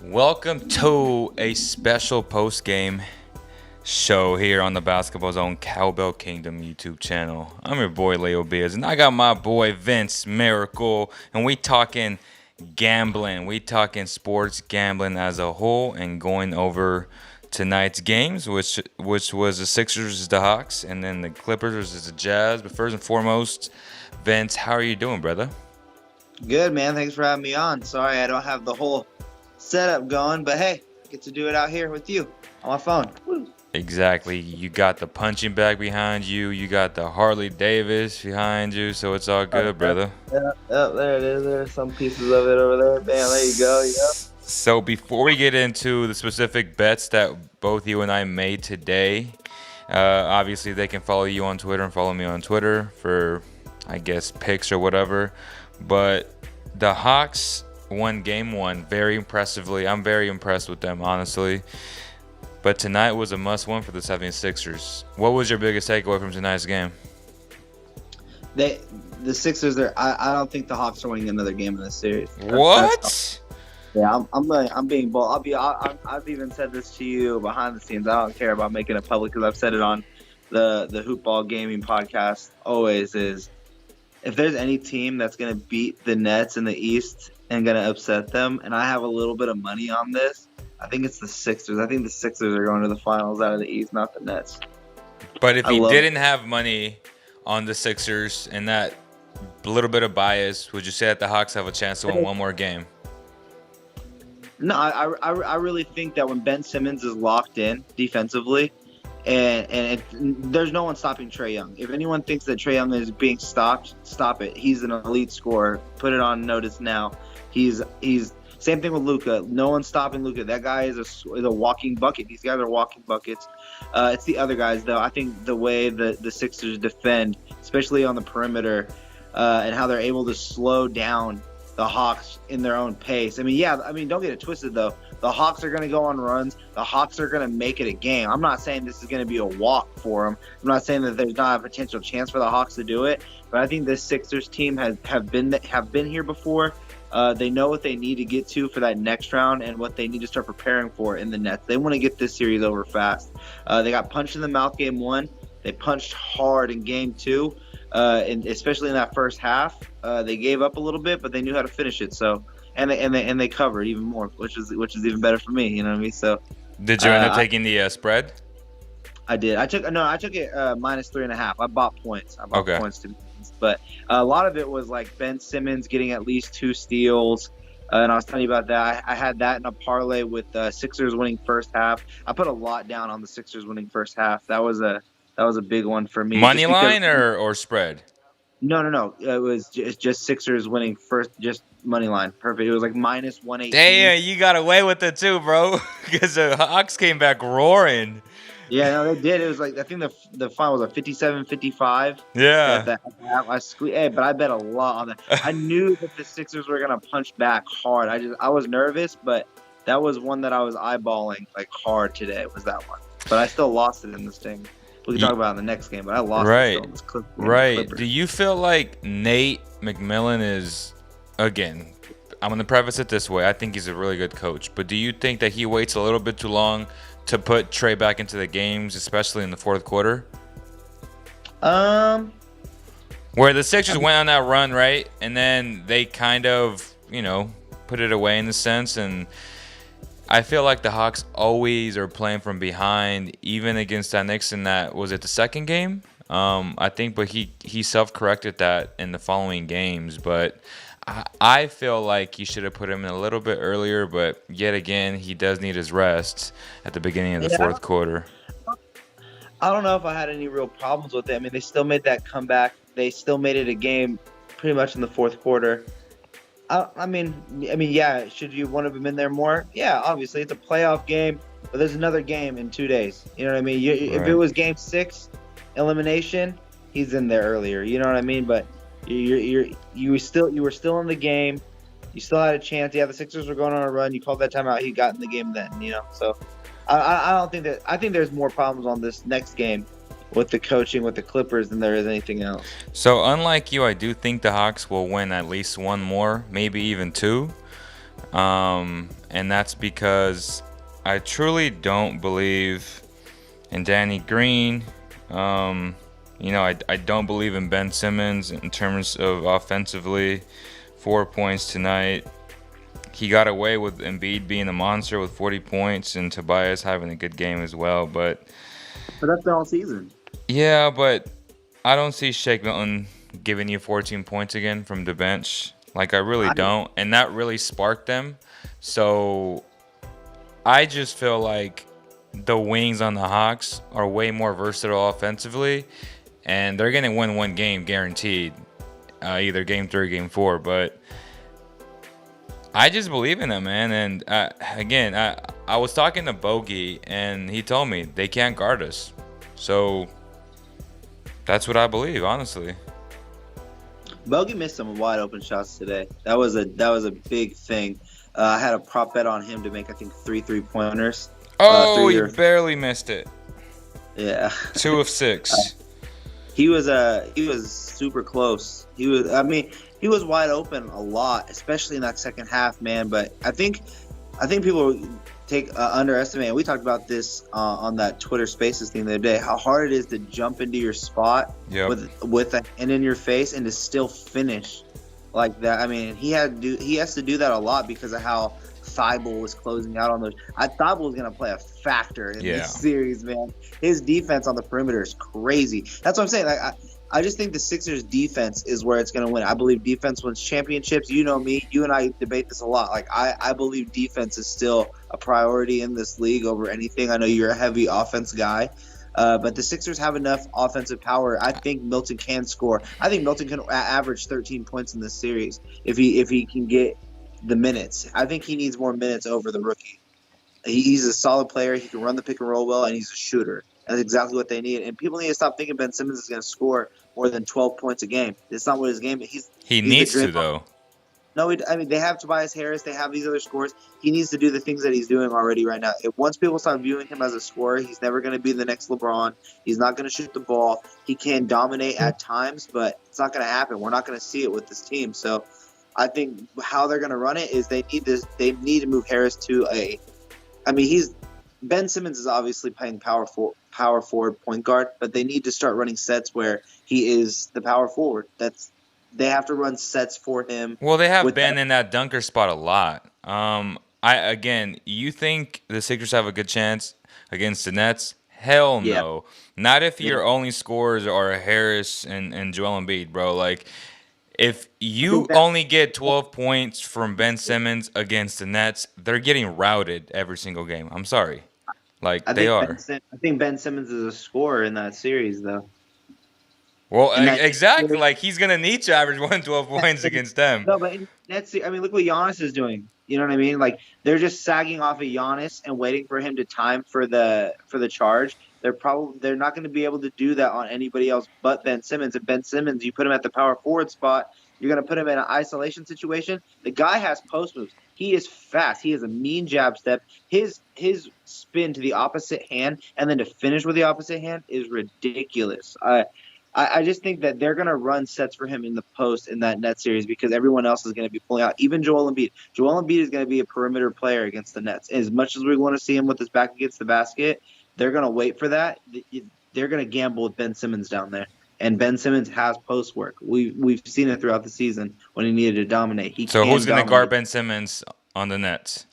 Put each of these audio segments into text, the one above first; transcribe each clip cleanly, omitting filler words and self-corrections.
Welcome to a special post-game show here on the Basketball Zone Cowbell Kingdom YouTube channel. I'm your boy Leo Beers, and I got my boy Vince Miracle, and we talking gambling. We talking sports gambling as a whole, and going over tonight's games, which was the Sixers versus the Hawks, and then the Clippers versus the Jazz. But first and foremost, Vince, how are you doing, brother? Good, man. Thanks for having me on. Sorry I don't have the whole setup going, but hey, get to do it out here with you on my phone. Woo. Exactly. You got the punching bag behind you. You got the Harley Davis behind you, so it's all good, brother. Yeah, there it is. There's some pieces of it over there. Bam, there you go. Yep. So before we get into the specific bets that both you and I made today, obviously they can follow you on Twitter and follow me on Twitter for, I guess, picks or whatever. But the Hawks won game one very impressively. I'm very impressed with them, honestly. But tonight was a must-win for the 76ers. What was your biggest takeaway from tonight's game? The Sixers are. I don't think the Hawks are winning another game in this series. What? Yeah, I'm being bold. I've even said this to you behind the scenes. I don't care about making it public because I've said it on the Hoopball Gaming podcast. Always is. If there's any team that's going to beat the Nets in the East and going to upset them, and I have a little bit of money on this, I think it's the Sixers. I think the Sixers are going to the finals out of the East, not the Nets. But if you didn't have money on the Sixers and that little bit of bias, would you say that the Hawks have a chance to win one more game? No, I really think that when Ben Simmons is locked in defensively, and there's no one stopping Trae Young. If anyone thinks that Trae Young is being stopped, stop it. He's an elite scorer. Put it on notice now. He's same thing with Luka. No one's stopping Luka. That guy is a walking bucket. These guys are walking buckets. It's the other guys though. I think the way the Sixers defend, especially on the perimeter, and how they're able to slow down the Hawks in their own pace. Don't get it twisted though. The Hawks are going to go on runs. The Hawks are going to make it a game. I'm not saying this is going to be a walk for them. I'm not saying that there's not a potential chance for the Hawks to do it. But I think this Sixers team have been here before. They know what they need to get to for that next round and what they need to start preparing for in the Nets. They want to get this series over fast. They got punched in the mouth game one. They punched hard in game two, and especially in that first half. They gave up a little bit, but they knew how to finish it. So. And they covered even more, which is even better for me. You know what I mean? So, did you end up taking the spread? I did. I took it -3.5. I bought points. Points to, but a lot of it was like Ben Simmons getting at least 2 steals, and I was telling you about that. I had that in a parlay with Sixers winning first half. I put a lot down on the Sixers winning first half. That was a big one for me. Money line or spread? No. It was just Sixers winning first, just money line. Perfect. It was like -118. Damn, you got away with it too, bro. Because the Hawks came back roaring. Yeah, no, they did. It was like, I think the final was a 57-55. Yeah. I squeezed, but I bet a lot on that. I knew that the Sixers were gonna punch back hard. I was nervous, but that was one that I was eyeballing like hard today. Was that one? But I still lost it in this thing. We can talk about it in the next game, but I lost it still in this clip. Right. Do you feel like Nate McMillan is, again, I'm going to preface it this way. I think he's a really good coach. But do you think that he waits a little bit too long to put Trae back into the games, especially in the fourth quarter? Where the Sixers went on that run, right? And then they kind of, put it away in a sense. And I feel like the Hawks always are playing from behind, even against that Knicks in that, was it the second game? I think, but he self-corrected that in the following games. But I feel like he should have put him in a little bit earlier, but yet again, he does need his rest at the beginning of the fourth quarter. I don't know if I had any real problems with it. I mean, they still made that comeback. They still made it a game pretty much in the fourth quarter. I mean, yeah, should you want to have been there more? Yeah, obviously, it's a playoff game, but there's another game in 2 days. You know what I mean? If it was game 6, elimination, he's in there earlier. You know what I mean? But you were still in the game. You still had a chance. Yeah, the Sixers were going on a run. You called that timeout. He got in the game then. So I don't think that. I think there's more problems on this next game with the coaching with the Clippers than there is anything else. So unlike you, I do think the Hawks will win at least one more, maybe even 2. And that's because I truly don't believe in Danny Green. I don't believe in Ben Simmons in terms of offensively. 4 points tonight. He got away with Embiid being a monster with 40 points and Tobias having a good game as well. But But that's been all season. yeah, but I don't see Shake Milton giving you 14 points again from the bench. Like, I really I don't. And that really sparked them. So I just feel like the wings on the Hawks are way more versatile offensively. And they're going to win one game guaranteed, either game 3 or game 4. But I just believe in them, man. And again, I was talking to Bogey, and he told me they can't guard us. So that's what I believe, honestly. Bogey missed some wide open shots today. That was a big thing. I had a prop bet on him to make I think 3 3-pointers. Oh, Three you or barely missed it. yeah. 2 of 6. He was super close. He was wide open a lot, especially in that second half, man. But I think people underestimate. And we talked about this on that Twitter Spaces thing the other day. How hard it is to jump into your spot Yep. with a hand in your face and to still finish like that. I mean, he has to do that a lot because of how Thibault was closing out on those. Thibault was going to play a factor in Yeah. this series, man. His defense on the perimeter is crazy. That's what I'm saying. Like, I just think the Sixers' defense is where it's going to win. I believe defense wins championships. You know me. You and I debate this a lot. Like, I believe defense is still a priority in this league over anything. I know you're a heavy offense guy. But the Sixers have enough offensive power. I think Milton can score. I think Milton can average 13 points in this series if he can get the minutes. I think he needs more minutes over the rookie. He's a solid player. He can run the pick and roll well, and he's a shooter. That's exactly what they need. And people need to stop thinking Ben Simmons is going to score more than 12 points a game. It's not what his game is. He He's needs the to, though. No, I mean, they have Tobias Harris. They have these other scorers. He needs to do the things that he's doing already right now. Once people start viewing him as a scorer, he's never going to be the next LeBron. He's not going to shoot the ball. He can dominate at times, but it's not going to happen. We're not going to see it with this team. So I think how they're going to run it is they need to move Harris to Ben Simmons is obviously playing power forward point guard, but they need to start running sets where he is the power forward. They have to run sets for him. Well, they have Ben in that dunker spot a lot. You think the Sixers have a good chance against the Nets? Hell no. Yeah. Not if your only scorers are Harris and Joel Embiid, bro. Like, if you only get 12 points from Ben Simmons against the Nets, they're getting routed every single game. I'm sorry. Like, they are. I think Ben Simmons is a scorer in that series, though. Well, exactly. Like, he's going to need to average 112 points against them. No, but look what Giannis is doing. You know what I mean? Like, they're just sagging off of Giannis and waiting for him to time for the charge. They're not going to be able to do that on anybody else but Ben Simmons. And Ben Simmons, you put him at the power forward spot, you're going to put him in an isolation situation. The guy has post moves. He is fast. He has a mean jab step. His spin to the opposite hand and then to finish with the opposite hand is ridiculous. I just think that they're going to run sets for him in the post in that Nets series because everyone else is going to be pulling out. Even Joel Embiid. Joel Embiid is going to be a perimeter player against the Nets. As much as we want to see him with his back against the basket, they're going to wait for that. They're going to gamble with Ben Simmons down there. And Ben Simmons has post work. We've seen it throughout the season when he needed to dominate. So who's going to guard Ben Simmons on the Nets?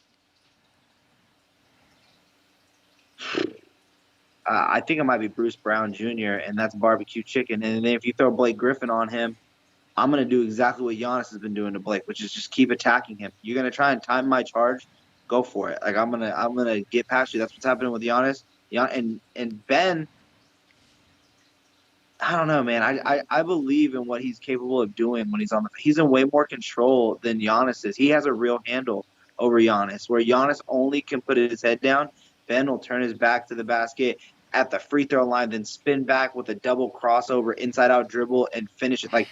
I think it might be Bruce Brown Jr., and that's barbecue chicken. And then if you throw Blake Griffin on him, I'm going to do exactly what Giannis has been doing to Blake, which is just keep attacking him. You're going to try and time my charge, go for it. Like I'm gonna get past you. That's what's happening with Giannis. And Ben, I don't know, man. I believe in what he's capable of doing when he's on the. He's in way more control than Giannis is. He has a real handle over Giannis, where Giannis only can put his head down. Ben will turn his back to the basket at the free throw line, then spin back with a double crossover, inside out dribble, and finish it. Like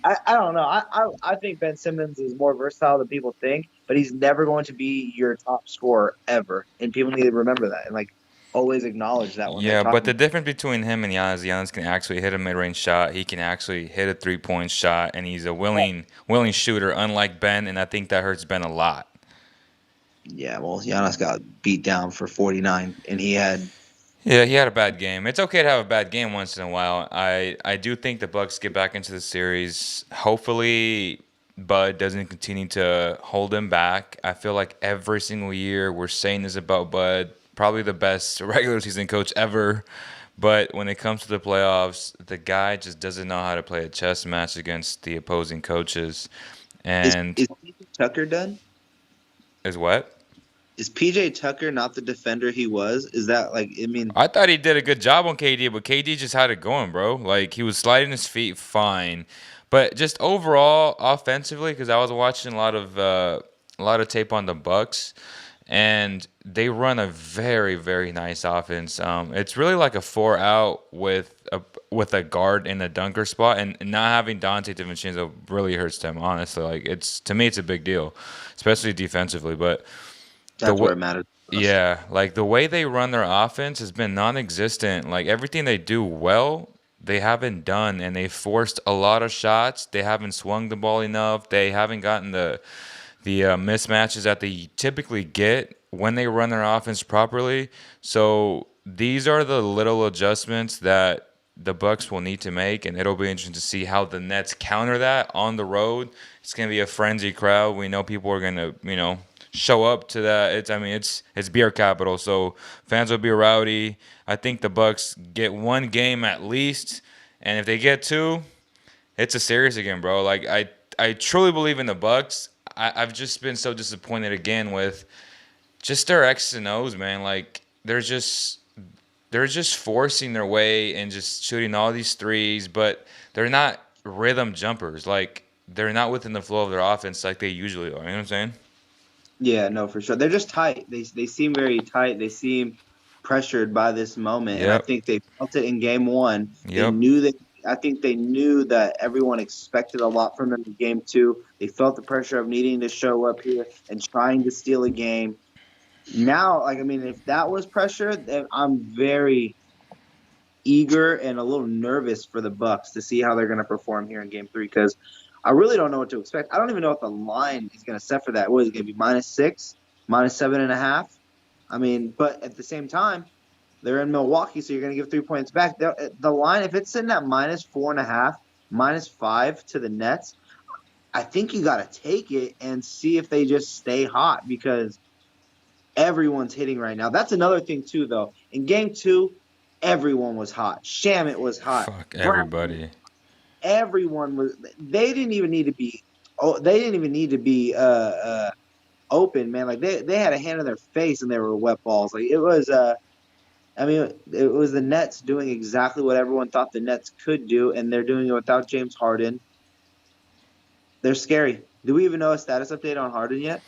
I don't know. I think Ben Simmons is more versatile than people think, but he's never going to be your top scorer ever, and people need to remember that and like always acknowledge that. Yeah, but the difference between him and Giannis can actually hit a mid-range shot. He can actually hit a 3-point shot, and he's a willing shooter, unlike Ben, and I think that hurts Ben a lot. Yeah, well, Giannis got beat down for 49, and he had. Yeah, he had a bad game. It's okay to have a bad game once in a while. I do think the Bucks get back into the series. Hopefully, Bud doesn't continue to hold him back. I feel like every single year we're saying this about Bud, probably the best regular season coach ever. But when it comes to the playoffs, the guy just doesn't know how to play a chess match against the opposing coaches. Is And is PJ Tucker done? is what? Is PJ Tucker not the defender he was? Is that like? I mean, I thought he did a good job on KD, but KD just had it going, bro. Like he was sliding his feet fine, but just overall offensively, because I was watching a lot of tape on the Bucks, and they run a very very nice offense. It's really like a 4 out with a guard in the dunker spot, and not having Dante DiVincenzo really hurts them. Honestly, like it's to me it's a big deal, especially defensively, but. The that's way, where it matters most. yeah, like the way they run their offense has been non-existent. Like everything they do well, they haven't done, and they forced a lot of shots. They haven't swung the ball enough. They haven't gotten the mismatches that they typically get when they run their offense properly. So these are the little adjustments that the Bucks will need to make, and it'll be interesting to see how the Nets counter that on the road. It's gonna be a frenzy crowd. We know people are gonna, show up to that. It's beer capital, so fans will be rowdy. I think the Bucks get one game at least, and if they get two, it's a series again, bro. Like I truly believe in the Bucks. I've just been so disappointed again with just their X's and O's, man. Like they're just forcing their way and just shooting all these threes, but they're not rhythm jumpers. Like they're not within the flow of their offense like they usually are. You know what I'm saying? Yeah, no, for sure. They're just tight. They seem very tight. They seem pressured by this moment, and I Yep. think they felt it in game one. They Yep. knew that. I think they knew that everyone expected a lot from them in game two. They felt the pressure of needing to show up here and trying to steal a game. Now, like I mean, if that was pressure, then I'm very eager and a little nervous for the Bucks to see how they're going to perform here in game three because I really don't know what to expect. I don't even know what the line is going to set for that. What is it going to be -6, -7.5? I mean, but at the same time, they're in Milwaukee, so you're going to give 3 points back. The line, if it's sitting at -4.5, -5 to the Nets, I think you got to take it and see if they just stay hot because everyone's hitting right now. That's another thing too, though. In game two, everyone was hot. Shamit was hot. Fuck Brown, everybody. everyone was. They didn't even need to be. Oh, they didn't even need to be open, man. Like they had a hand in their face and they were wet balls. Like it was. I mean, it was the Nets doing exactly what everyone thought the Nets could do, and they're doing it without James Harden. They're scary. Do we even know a status update on Harden yet?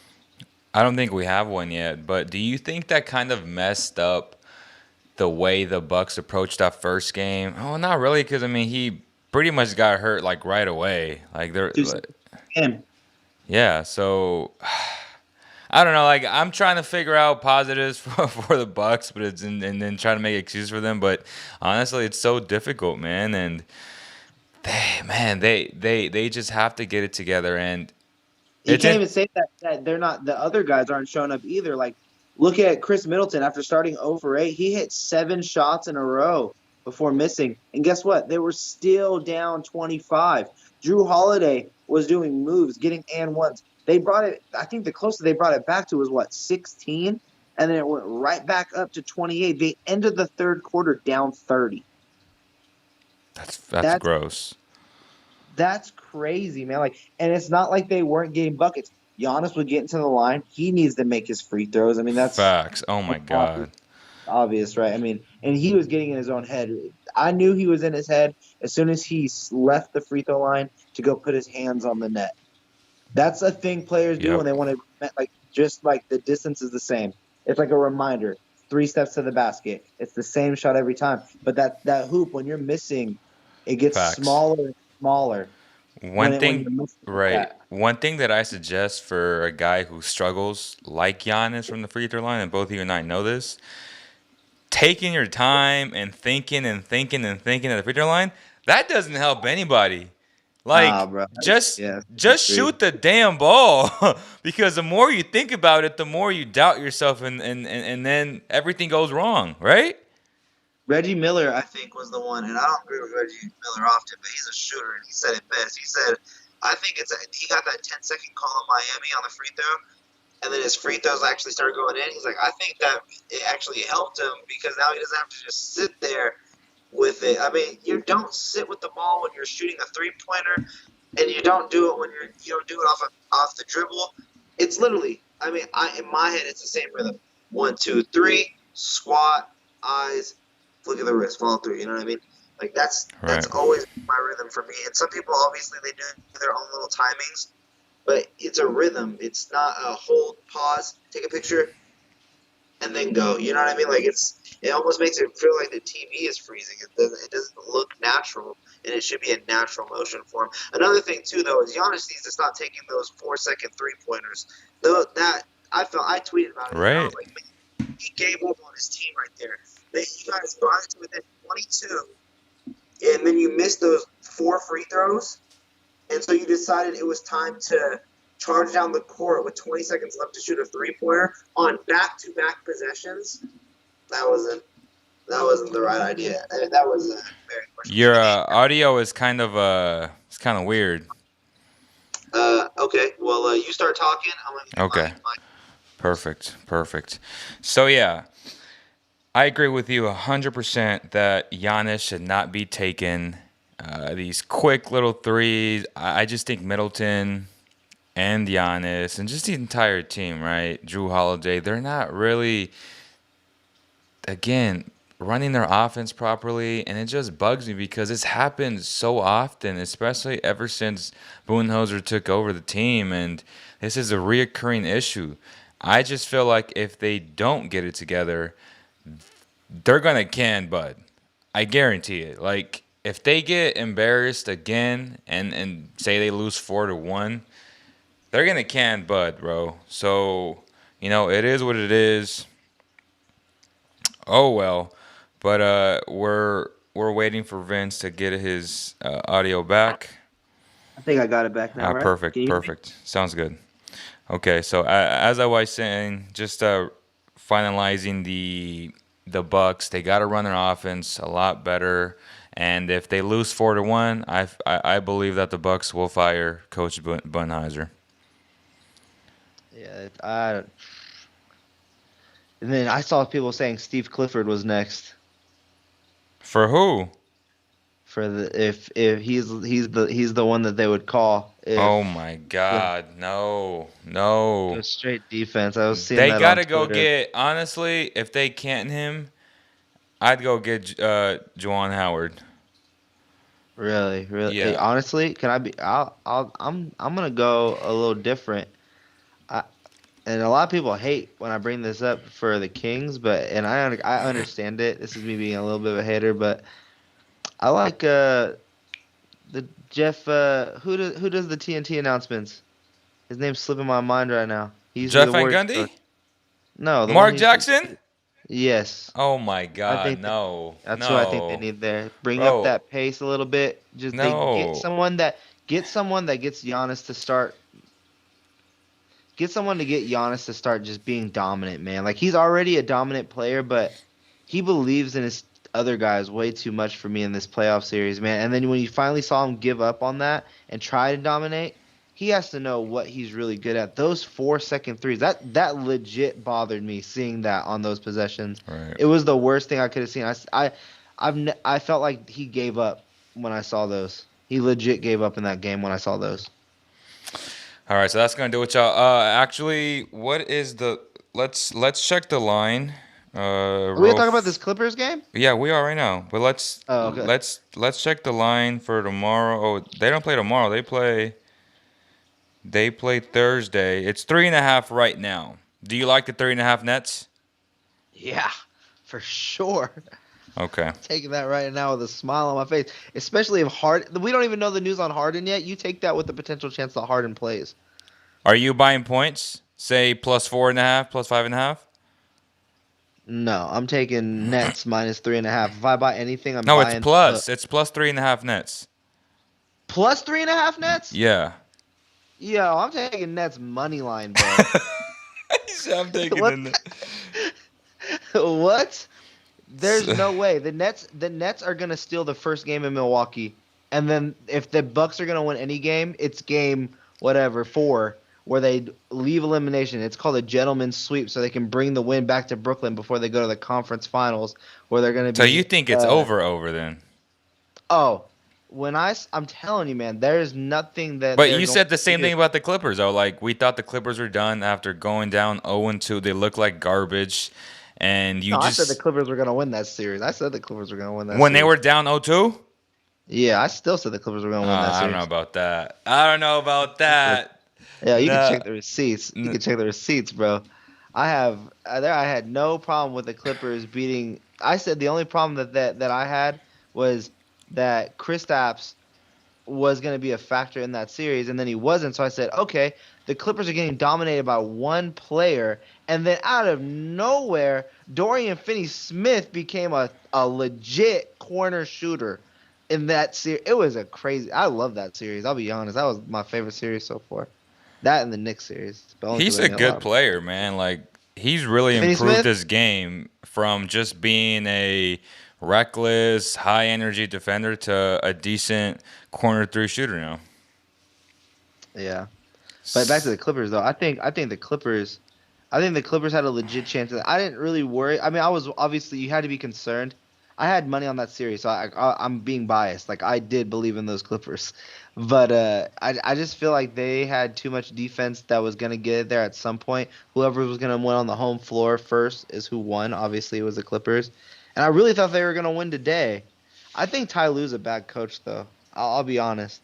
I don't think we have one yet, but do you think that kind of messed up the way the Bucks approached that first game? Oh, not really, because I mean he pretty much got hurt like right away. Like they're, To see him. yeah. So I don't know. Like I'm trying to figure out positives for the Bucks, but and then trying to make excuses for them. But honestly, it's so difficult, man. And they just have to get it together. And You it's can't in. even say that they're not the other guys aren't showing up either. Like look at Chris Middleton after starting 0 for 8, he hit 7 shots in a row before missing. And guess what? They were still down 25. Drew Holiday was doing moves, getting and ones. They brought it I think the closest they brought it back to was what, 16? And then it went right back up to 28. They ended the third quarter down 30. That's That's gross. That's crazy, man. Like, and it's not like they weren't getting buckets. Giannis would get into the line. He needs to make his free throws. I mean, that's Facts. Oh my God. obvious, right? I mean, and he was getting in his own head. I knew he was in his head as soon as he left the free throw line to go put his hands on the net. That's a thing players do when Yep. they want to, like, just like the distance is the same. It's like a reminder. 3 steps to the basket. It's the same shot every time. But that hoop, when you're missing, it gets Facts. smaller and smaller One when thing, you're missing like right? that. One thing that I suggest for a guy who struggles like Giannis from the free throw line, and both of you and I know this, taking your time and thinking and thinking and thinking at the free throw line, that doesn't help anybody. Nah, Like bro. just Yeah, just agreed. shoot the damn ball. Because the more you think about it, the more you doubt yourself, and then everything goes wrong, right? Reggie Miller, I think, was the one, and I don't agree with Reggie Miller often, but he's a shooter, and he said it best. He said, "I think he got that 10-second call in Miami on the free throw, and then his free throws actually started going in. He's like, I think that it actually helped him because now he doesn't have to just sit there with it. I mean, you don't sit with the ball when you're shooting a 3-pointer, and you don't do it when you don't do it off the dribble. It's literally, I mean, in my head, it's the same rhythm. 1, 2, 3, squat, eyes, flick of the wrist, follow through. You know what I mean? Like that's Right. always my rhythm for me. And some people obviously they do their own little timings, but it's a rhythm. It's not a hold, pause, take a picture, and then go. You know what I mean? Like it almost makes it feel like the TV is freezing. It doesn't look natural, and it should be a natural motion for him. Another thing too, though, is Giannis needs to stop taking those 4-second 3-pointers. Though that I tweeted about it, and I was Right. like, man, he gave up on his team right there. You guys brought it to within 22, and then you missed those 4 free throws, and so you decided it was time to charge down the court with 20 seconds left to shoot a 3-pointer on back-to-back possessions. That wasn't the right idea. I mean, that was very Your questionable. audio is it's kind of weird. Okay, well, you start talking. I'm gonna get Okay. my. Perfect. Perfect. So yeah, I agree with you 100% that Giannis should not be taking these quick little threes. I just think Middleton and Giannis and just the entire team, right? Drew Holiday, they're not really, again, running their offense properly, and it just bugs me because it's happened so often, especially ever since Budenholzer took over the team, and this is a reoccurring issue. I just feel like if they don't get it together, they're gonna can Bud. I guarantee it. Like if they get embarrassed again and say they lose 4-1, they're gonna can Bud, bro. So it is what it is. Oh well, but we're waiting for Vince to get his audio back. I think I got it back now, right? Can Perfect, you hear me? perfect. Sounds good. Okay, so as I was saying, just finalizing the Bucks, they got to run their offense a lot better. And if they lose 4-1, I believe that the Bucks will fire Coach Bunheiser. Yeah, and then I saw people saying Steve Clifford was next For who? for the if he's the one that they would call Oh if my go God, no, go no. straight defense. I was seeing They that got on to go Twitter. get, honestly, if they can't him, I'd go get Juwan Howard. Really, really. Yeah. Honestly, can I be? I'm gonna go a little different. I, and a lot of people hate when I bring this up for the Kings, but I understand it. This is me being a little bit of a hater, but I like the Jeff. Who does the TNT announcements? His name's slipping my mind right now. He used to be Jeff the Van Warriors Gundy? coach. No, the one Mark who used to. Jackson? Yes, Oh my I God, think that no, that's who I think they no, need there. Bring up bro, that pace a little bit. Just they no. get someone that gets Giannis to start. Get someone to get Giannis to start just being dominant, man. Like he's already a dominant player, but he believes in his other guys way too much for me in this playoff series, man. And then when you finally saw him give up on that and try to dominate, he has to know what he's really good at. Those 4-second threes, that legit bothered me seeing that on those possessions. Right. It was the worst thing I could have seen. I felt like he gave up when I saw those. He legit gave up in that game when I saw those. All right, so that's gonna do it, y'all. Actually, what is the? Let's check the line. Are we gonna talk about this Clippers game? Yeah, we are right now. But let's Oh, okay. let's check the line for tomorrow. Oh, they don't play tomorrow. They play Thursday. It's 3.5 right now. Do you like the 3.5 Nets? Yeah, for sure. Okay. Taking that right now with a smile on my face, especially if Harden. We don't even know the news on Harden yet. You take that with the potential chance that Harden plays. Are you buying points? Say +4.5, +5.5. No, I'm taking Nets -3.5. If I buy anything, I'm No, it's buying the. plus. It's +3.5 Nets. Plus 3.5 Nets? Yeah. Yo, I'm taking Nets money line, bro. I'm taking What? the. What? There's no way. The Nets are gonna steal the first game in Milwaukee, and then if the Bucks are gonna win any game, it's game whatever 4, where they leave elimination. It's called a gentleman's sweep, so they can bring the win back to Brooklyn before they go to the conference finals, where they're gonna So you be. think it's over then? Oh, I'm telling you, man, there's nothing that But they're you going said the to same do. thing about the Clippers, though. Like we thought the Clippers were done after going down 0-2. They look like garbage, and you No, I said the just Clippers were gonna win that series. I said the Clippers were gonna win that when they series. were down 0-2. Yeah, I still said the Clippers were gonna win that I don't know series. about that. I don't know about that. Yeah, you can No. check the receipts. You n- can check the receipts, bro. I had no problem with the Clippers beating. I said the only problem that I had was that Kristaps was going to be a factor in that series, and then he wasn't. So I said, okay, the Clippers are getting dominated by one player, and then out of nowhere, Dorian Finney-Smith became a legit corner shooter in that series. It was a crazy. I love that series. I'll be honest, that was my favorite series so far. That and the Knicks series, but only because He's I a made a lot good of money. player, man. Like he's really improved Finney-Smith. his game from just being a reckless, high energy defender to a decent corner three shooter now. Yeah, but back to the Clippers though. I think the Clippers had a legit chance. I didn't really worry. I mean, I was obviously you had to be concerned. I had money on that series, so I'm being biased. Like I did believe in those Clippers, but I just feel like they had too much defense that was gonna get it there at some point. Whoever was gonna win on the home floor first is who won. Obviously, it was the Clippers, and I really thought they were gonna win today. I think Ty Lue's a bad coach, though. I'll be honest.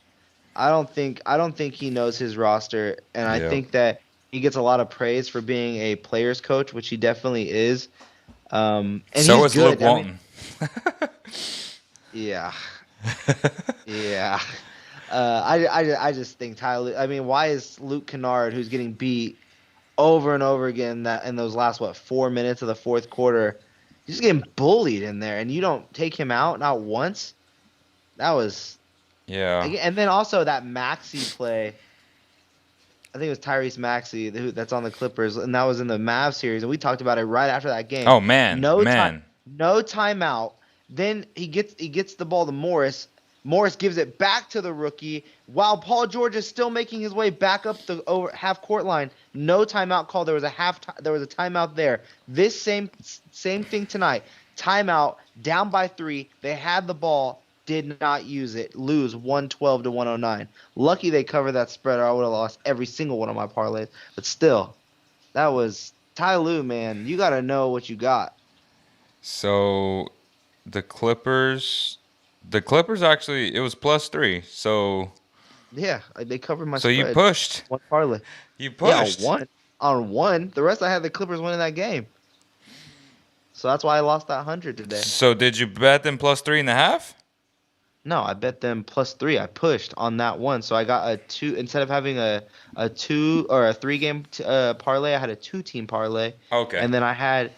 I don't think he knows his roster, and I Yeah. think that he gets a lot of praise for being a players coach, which he definitely is. And So he's is Luke good. I mean, Walton. yeah, yeah. I just think Tyler. I mean, why is Luke Kennard, who's getting beat over and over again that in those last 4 minutes of the fourth quarter, he's getting bullied in there, and you don't take him out not once? That was, Yeah. and then also that Maxi play. I think it was Tyrese Maxey that's on the Clippers, and that was in the Mavs series, and we talked about it right after that game. Oh man, No time, man. no timeout. Then he gets the ball to Morris. Morris gives it back to the rookie while Paul George is still making his way back up the over half court line. No timeout call. There was a timeout there. This same thing tonight. Timeout, down by 3. They had the ball, did not use it. Lose 112 to 109. Lucky they covered that spread, or I would have lost every single one of my parlays. But still, that was Ty Lue, man. You got to know what you got. So the Clippers actually it was +3. Yeah, they covered my So you spread. pushed. One parlay. You Yeah, on pushed. one. On one. The rest I had the Clippers winning that game. So that's why I lost that 100 today. So did you bet them +3.5? No, I bet them +3. I pushed on that one, so I got a 2 instead of having a 2 or a 3 game parlay. I had a 2 team parlay, Okay. and then I had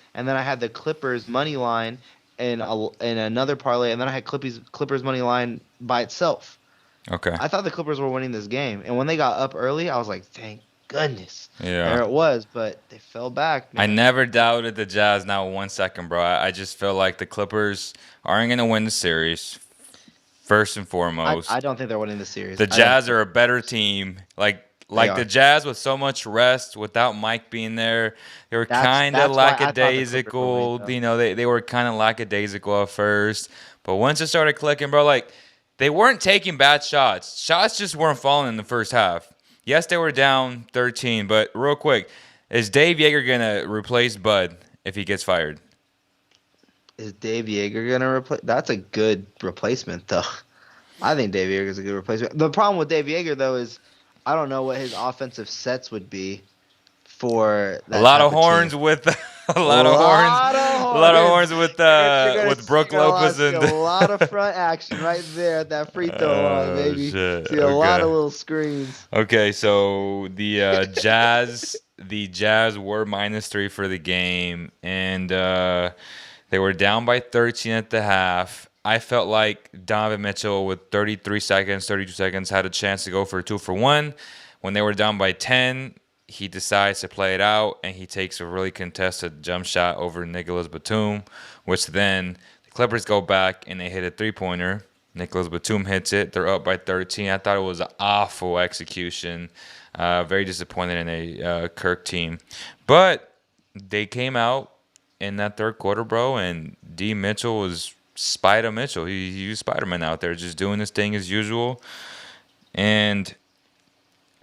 the Clippers money line in another parlay, and then I had Clippers money line by itself. Okay. I thought the Clippers were winning this game, and when they got up early, I was like, thank goodness. Yeah. There it was, but they fell back, I man. never doubted the Jazz, not 1 second, bro. I just feel like the Clippers aren't gonna win the series. First and foremost, I don't think they're winning the series. the I don't Jazz think are a better team. they Like the are. Jazz with so much rest, without Mike being there, they were kind of That's why I thought the Clippers were winning, lackadaisical. though. You know, they were kind of lackadaisical at first, but once it started clicking, bro, like they weren't taking bad shots. Shots just weren't falling in the first half. Yes, they were down 13, but real quick, is Dave Yeager gonna replace Bud if he gets fired? Is Dave Yeager gonna replace? That's a good replacement, though. I think Dave Yeager is a good replacement. The problem with Dave Yeager, though, is I don't know what his offensive sets would be for A that lot type of of team. horns with a A lot of horns, lot of a lot of horns. horns with You're gonna Brooke Lopez see a and. lot of front action right there at that free throw line, Oh baby. shit! See a lot Okay. of little screens. Okay, so the Jazz were -3 for the game, and they were down by 13 at the half. I felt like Donovan Mitchell with 33 seconds, 32 seconds had a chance to go for a 2-for-1. When they were down by 10, he decides to play it out, and he takes a really contested jump shot over Nicholas Batum, which then the Clippers go back and they hit a three-pointer. Nicholas Batum hits it. They're up by 13. I thought it was an awful execution. Very disappointed in a Kirk team. But they came out in that third quarter, bro, and D. Mitchell was Spider Mitchell. He was Spider-Man out there just doing his thing as usual. And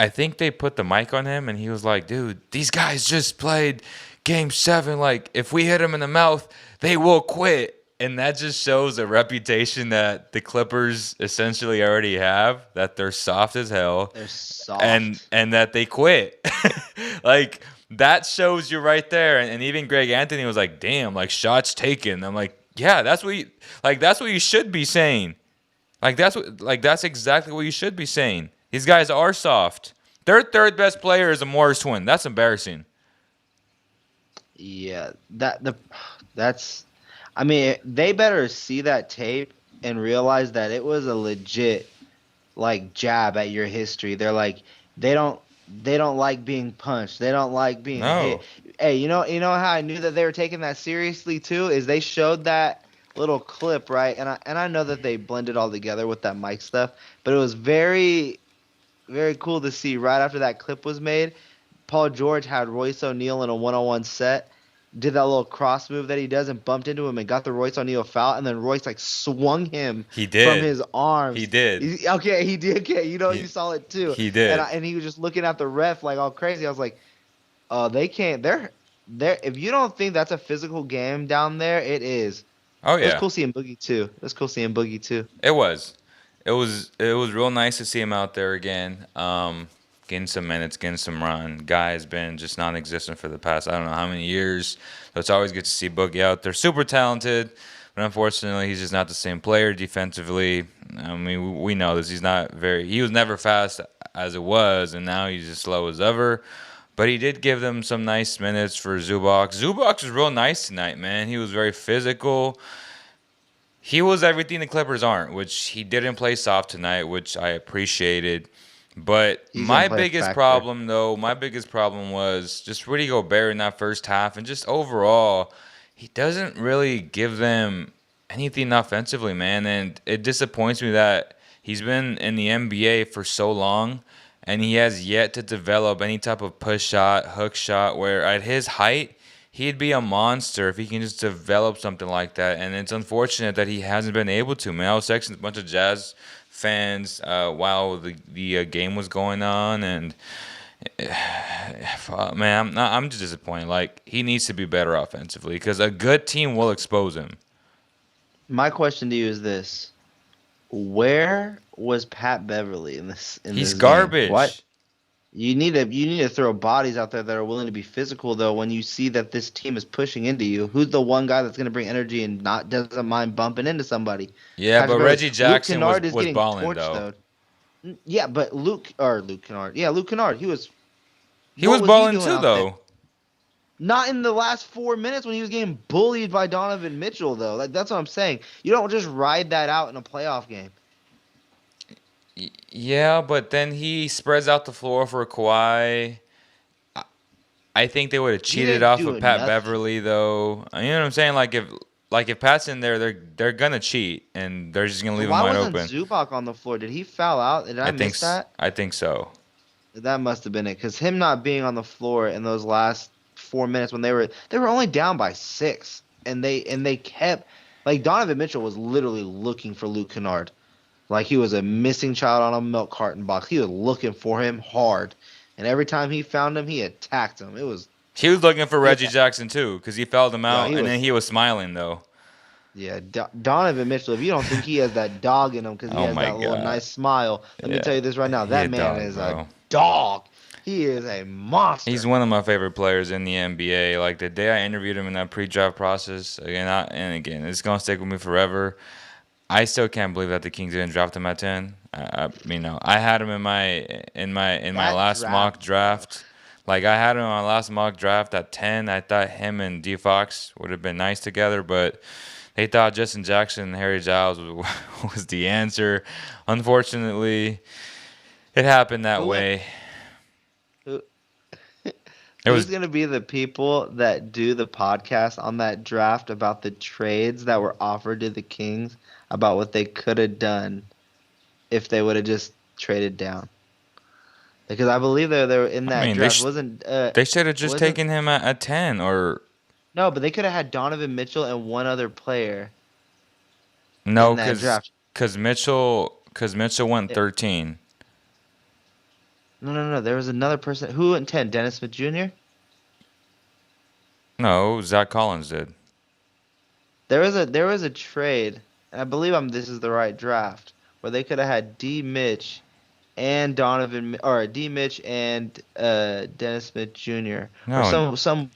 I think they put the mic on him, and he was like, dude, these guys just played game 7. Like, if we hit them in the mouth, they will quit. And that just shows a reputation that the Clippers essentially already have, that they're soft as hell. They're soft. And that they quit. Like, that shows you right there. And even Greg Anthony was like, damn, like, shots taken. I'm like, yeah, that's what you should be saying. That's exactly what you should be saying. These guys are soft. Their third best player is a Morris twin. That's embarrassing. Yeah, that's. I mean, they better see that tape and realize that it was a legit, like, jab at your history. They're like, they don't like being punched. They don't like being hit. Hey, you know how I knew that they were taking that seriously too is they showed that little clip, right? And I know that they blended all together with that mic stuff, but it was very, very cool to see right after that clip was made. Paul George had Royce O'Neal in a one-on-one set, did that little cross move that he does and bumped into him and got the Royce O'Neal foul, and then Royce like swung him from his arms. He did. He did. Okay, you saw it too. He did. And he was just looking at the ref like all crazy. I was like, they can't. They're if you don't think that's a physical game down there, it is. Oh yeah. It was cool seeing Boogie too. It was. It was real nice to see him out there again. Getting some minutes, getting some run. Guy has been just non-existent for the past, I don't know how many years. So it's always good to see Boogie out there. Super talented, but unfortunately he's just not the same player defensively. I mean, we know this. He was never fast as it was, and now he's as slow as ever. But he did give them some nice minutes for Zubac. Zubac was real nice tonight, man. He was very physical. He was everything the Clippers aren't, which he didn't play soft tonight, which I appreciated. But my biggest problem was just Rudy Gobert in that first half, and just overall, he doesn't really give them anything offensively, man. And it disappoints me that he's been in the NBA for so long, and he has yet to develop any type of push shot, hook shot, where at his height, he'd be a monster if he can just develop something like that. And it's unfortunate that he hasn't been able to, man. I was texting a bunch of Jazz fans while the game was going on, and man, I'm just disappointed. Like, he needs to be better offensively because a good team will expose him. My question to you is this: where was Pat Beverly in this? He's garbage. Game? What? You need to throw bodies out there that are willing to be physical, though. When you see that this team is pushing into you, who's the one guy that's going to bring energy and doesn't mind bumping into somebody? Yeah, but Reggie Jackson was balling though. Yeah, but Luke Kennard. Yeah, Luke Kennard. He was balling too, though. Not in the last 4 minutes when he was getting bullied by Donovan Mitchell, though. Like, that's what I'm saying. You don't just ride that out in a playoff game. Yeah, but then he spreads out the floor for Kawhi. I think they would have cheated off of Pat Beverly, though. You know what I'm saying? Like if Pat's in there, they're gonna cheat and they're just gonna leave him wide open. Why wasn't Zubac on the floor? Did he foul out? Did I miss that? I think so. That must have been it, because him not being on the floor in those last 4 minutes when they were only down by 6, and they kept, like, Donovan Mitchell was literally looking for Luke Kennard. Like, he was a missing child on a milk carton box. He was looking for him hard. And every time he found him, he attacked him. He was looking for Reggie Jackson, too, because he fouled him out, then he was smiling, though. Yeah, Donovan Mitchell, if you don't think he has that dog in him because he has that little nice smile, let me tell you this right now. That man is a dog. He is a monster. He's one of my favorite players in the NBA. Like, the day I interviewed him in that pre-draft process, again, it's going to stick with me forever. I still can't believe that the Kings didn't draft him at 10. I had him in my last mock draft. Like, I had him in my last mock draft at 10. I thought him and D Fox would have been nice together, but They thought Justin Jackson and Harry Giles was the answer. Unfortunately, it happened that Who way. who It was. who's gonna be the people that do the podcast on that draft about the trades that were offered to the Kings about what they could have done if they would have just traded down? Because I believe they were in I that mean, draft. Wasn't they should have just wasn't taken him at 10 or no, but they could have had Donovan Mitchell and one other player no, in that draft. because Mitchell went It- 13. no, no, no. There was another person who went 10. Dennis Smith Jr. No, Zach Collins did. There was a trade, and I believe this is the right draft where they could have had D Mitch and D Mitch and Dennis Smith Jr. or No, some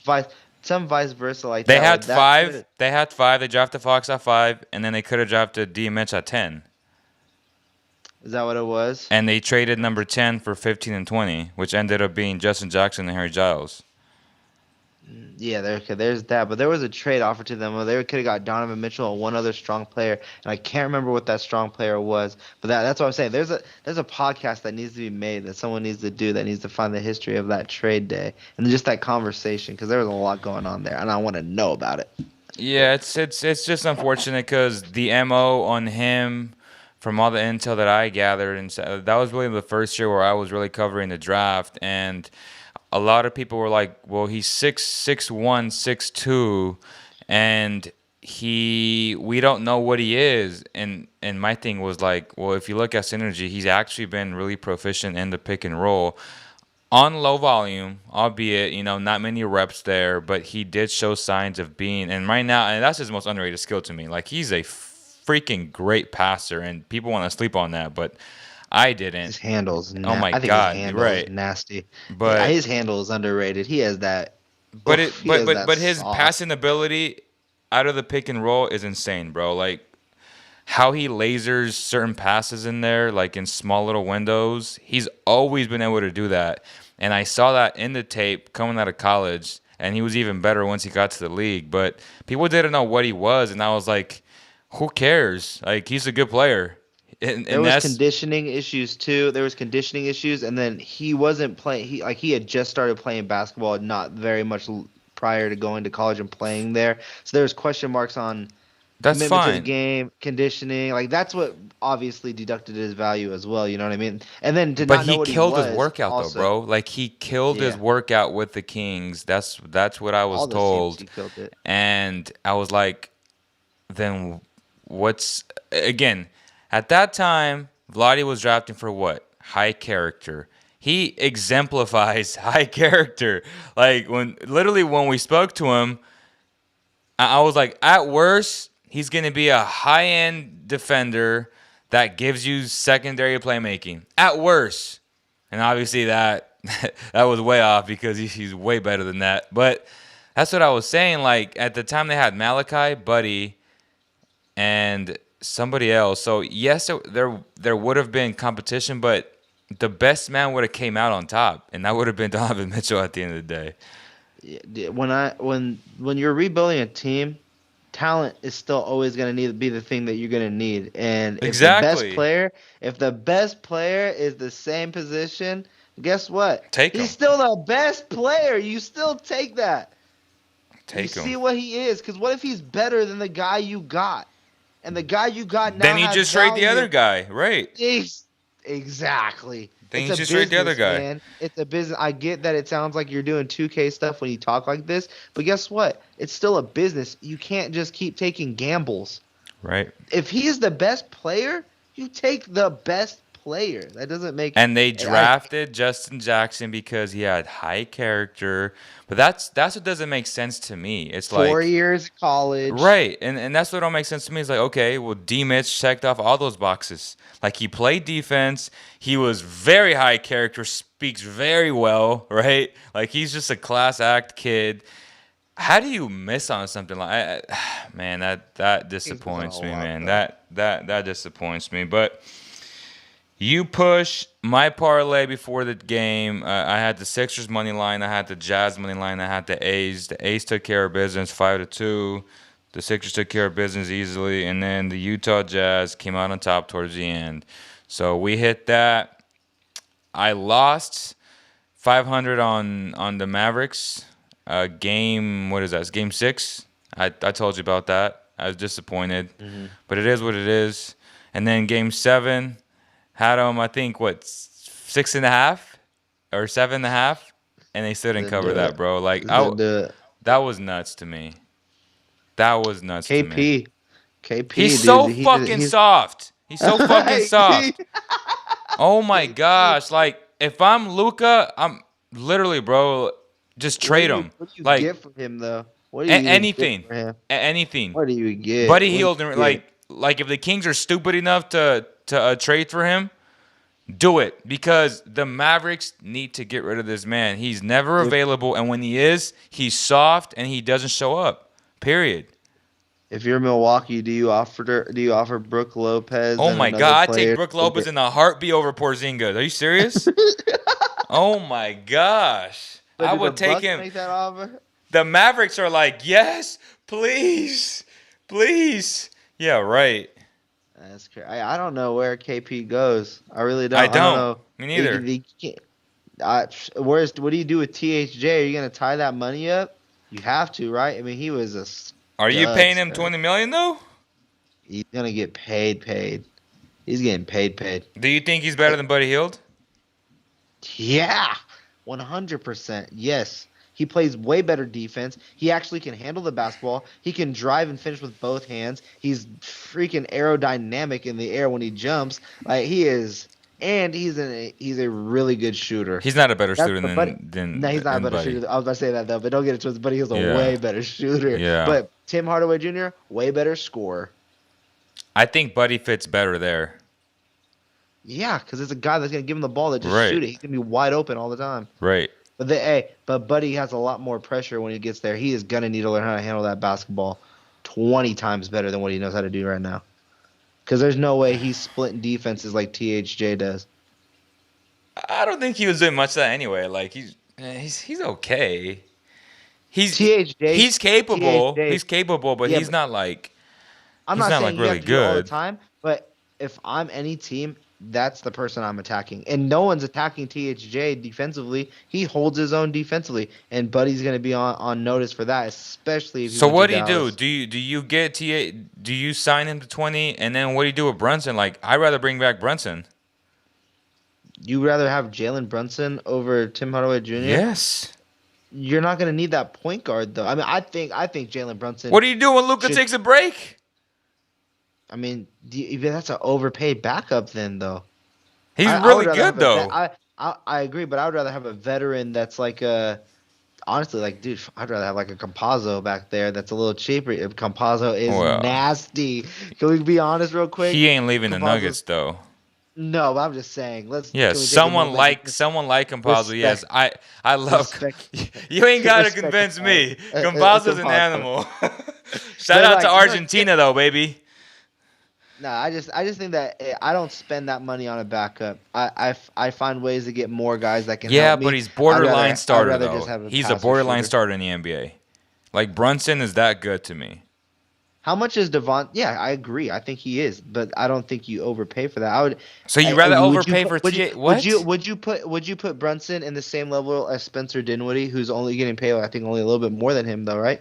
vice versa like they that. Where had that five. could They had five. They drafted Fox at 5, and then they could have drafted D Mitch at 10. is that what it was? And they traded number 10 for 15 and 20, which ended up being Justin Jackson and Harry Giles. Yeah, there's that. But there was a trade offered to them where they could have got Donovan Mitchell and one other strong player, and I can't remember what that strong player was. But that's what I'm saying. There's a podcast that needs to be made that someone needs to do that needs to find the history of that trade day and just that conversation because there was a lot going on there, and I want to know about it. Yeah, it's just unfortunate because the MO on him, from all the intel that I gathered, and that was really the first year where I was really covering the draft, and a lot of people were like, "Well, he's 6'1", 6'2", and we don't know what he is." And my thing was like, well, if you look at synergy, he's actually been really proficient in the pick and roll on low volume, albeit, not many reps there, but he did show signs of being, and right now, and that's his most underrated skill to me. Like, he's a freaking great passer, and people want to sleep on that, but I didn't. His handles, Oh my I think his God, you're handle is right. nasty. But His handle is underrated. He has that. but Oof, it he has but that but his sauce. passing ability out of the pick and roll is insane, bro. Like, how he lasers certain passes in there, like in small little windows. He's always been able to do that. And I saw that in the tape coming out of college, and he was even better once he got to the league. But people didn't know what he was, and I was like, who cares? Like, he's a good player. There And was that's conditioning issues too. There was conditioning issues, and then he wasn't playing. He had just started playing basketball, not very much prior to going to college and playing there. So there was question marks on that's commitment to the fine. game, conditioning. Like that's what obviously deducted his value as well. You know what I mean? And then to But not know he what he killed his was workout though, also. bro. Like, he killed his Yeah, workout with the Kings. That's what I was all the teams told. he killed it. And I was like, then what's again, at that time, Vladi was drafting for what? High character. He exemplifies high character. Like, when we spoke to him, I was like, at worst, he's going to be a high-end defender that gives you secondary playmaking. At worst. And obviously that that was way off because he's way better than that. But that's what I was saying. Like, at the time they had Malachi, Buddy, and somebody else. So yes, there would have been competition, but the best man would have came out on top, and that would have been Donovan Mitchell at the end of the day. When you're rebuilding a team, talent is still always going to need to be the thing that you're going to need. And Exactly. if the best player is the same position, guess what? Take He's him. still the best player. You still take that. You Take see him. what he is, because what if he's better than the guy you got, and the guy you got now Then you has just trade the other value? guy, right? Exactly. Then It's you a just trade the other business, guy, man. It's a business. I get that it sounds like you're doing 2K stuff when you talk like this, but guess what? It's still a business. You can't just keep taking gambles. right? If he's the best player, you take the best player. That doesn't make And they I, drafted Justin Jackson because he had high character, but that's what doesn't make sense to me. It's 4 years of college. right, and that's what don't make sense to me. It's like, okay, well, D Mitch checked off all those boxes. Like, he played defense, he was very high character, speaks very well, right? Like, he's just a class act kid. How do you miss on something like man, that He's missing a disappoints me, lot, man. bro. That disappoints me. But you push my parlay before the game. I had the Sixers money line. I had the Jazz money line. I had the A's. The A's took care of business, 5-2. The Sixers took care of business easily, and then the Utah Jazz came out on top towards the end. So we hit that. I lost 500 on the Mavericks. Game, what is that? It's game 6. I told you about that. I was disappointed, but it is what it is. And then game 7 had them. I think 6.5 or 7.5, and they still didn't cover that, bro. Like that was nuts to me. That was nuts to me. KP, He's dude, so fucking soft. He's so fucking soft. Oh my gosh! Like if I'm Luka, I'm literally, bro. Just trade him. What do you like get for him though? What do you anything, get for him? anything. What do you get? Buddy What Hield, do you like if the Kings are stupid enough to trade for him, do it because the Mavericks need to get rid of this man. He's never available, and when he is, he's soft and he doesn't show up. Period. If you're Milwaukee, do you offer Brook Lopez? Oh and my another God, I player take Brook Lopez in a heartbeat over Porzingis. Are you serious? Oh my gosh, But I did would the take Bucks him. Make that offer? The Mavericks are like, yes, please, please. Yeah, right. That's crazy. I don't know where KP goes. I really don't. I I don't. don't know. Me neither. What do you do with THJ? Are you gonna tie that money up? You have to, right? I mean, he was a. Are you paying him stud. $20 million though? He's gonna get paid. He's getting paid. Do you think he's better than Buddy Hield? Yeah, 100%. Yes. He plays way better defense. He actually can handle the basketball. He can drive and finish with both hands. He's freaking aerodynamic in the air when he jumps. Like he is, and he's a really good shooter. He's not a better That's shooter the than No, he's not a better Buddy. shooter. I was about to say that though, but don't get it twisted. But he's a Yeah. way better shooter. Yeah. But Tim Hardaway Jr. way better scorer. I think Buddy fits better there. Yeah, because it's a guy that's gonna give him the ball that just Right. shoot it. He's gonna be wide open all the time. Right. But Buddy has a lot more pressure when he gets there. He is gonna need to learn how to handle that basketball 20 times better than what he knows how to do right now. Because there's no way he's splitting defenses like THJ does. I don't think he was doing much of that anyway. Like he's okay. He's THJ. he's capable. THJ, He's capable, but yeah, he's not like I'm he's not not saying like you really have to do it all the good. time, but if I'm any team, that's the person I'm attacking. And no one's attacking THJ defensively. He holds his own defensively, and Buddy's going to be on notice for that, especially if. So what do you do? Do you get TA? Do you sign him to 20, and then what do you do with Brunson? Like I'd rather bring back Brunson. You rather have Jalen Brunson over Tim Hardaway Jr.? Yes. You're not going to need that point guard though. I mean, I think Jalen Brunson. What do you do when Luka takes a break? I mean, that's an overpaid backup then, though. He's I really would rather good though. I agree, but I would rather have a veteran that's like honestly, like, dude, I'd rather have like a Campazzo back there that's a little cheaper. If Campazzo is nasty, can we be honest real quick? He ain't leaving the Nuggets though. No, but I'm just saying. Yes, someone like Campazzo. Yes, I love. You ain't got to convince me. Campazzo's an animal. Shout out to Argentina though, baby. No, I just think that I don't spend that money on a backup. I find ways to get more guys that can. Yeah, help me. but he's borderline starter I'd rather though. just have He's a passer borderline shooter. starter in the NBA. Like Brunson is that good to me. How much is Devon? Yeah, I agree. I think he is, but I don't think you overpay for that. I would. So you rather overpay for TA? What? Would you put Brunson in the same level as Spencer Dinwiddie, who's only getting paid, I think, only a little bit more than him, though, right?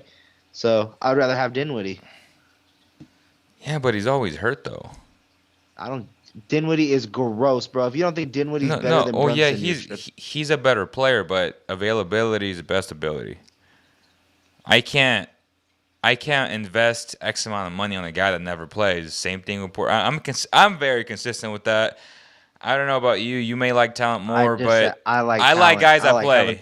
So I'd rather have Dinwiddie. Yeah, but he's always hurt though. Dinwiddie is gross, bro. If you don't think Dinwiddie's better than Brunson, oh yeah, he's a better player, but availability is the best ability. I can't invest X amount of money on a guy that never plays. Same thing with I'm very consistent with that. I don't know about you. You may like talent more, but I like guys that play.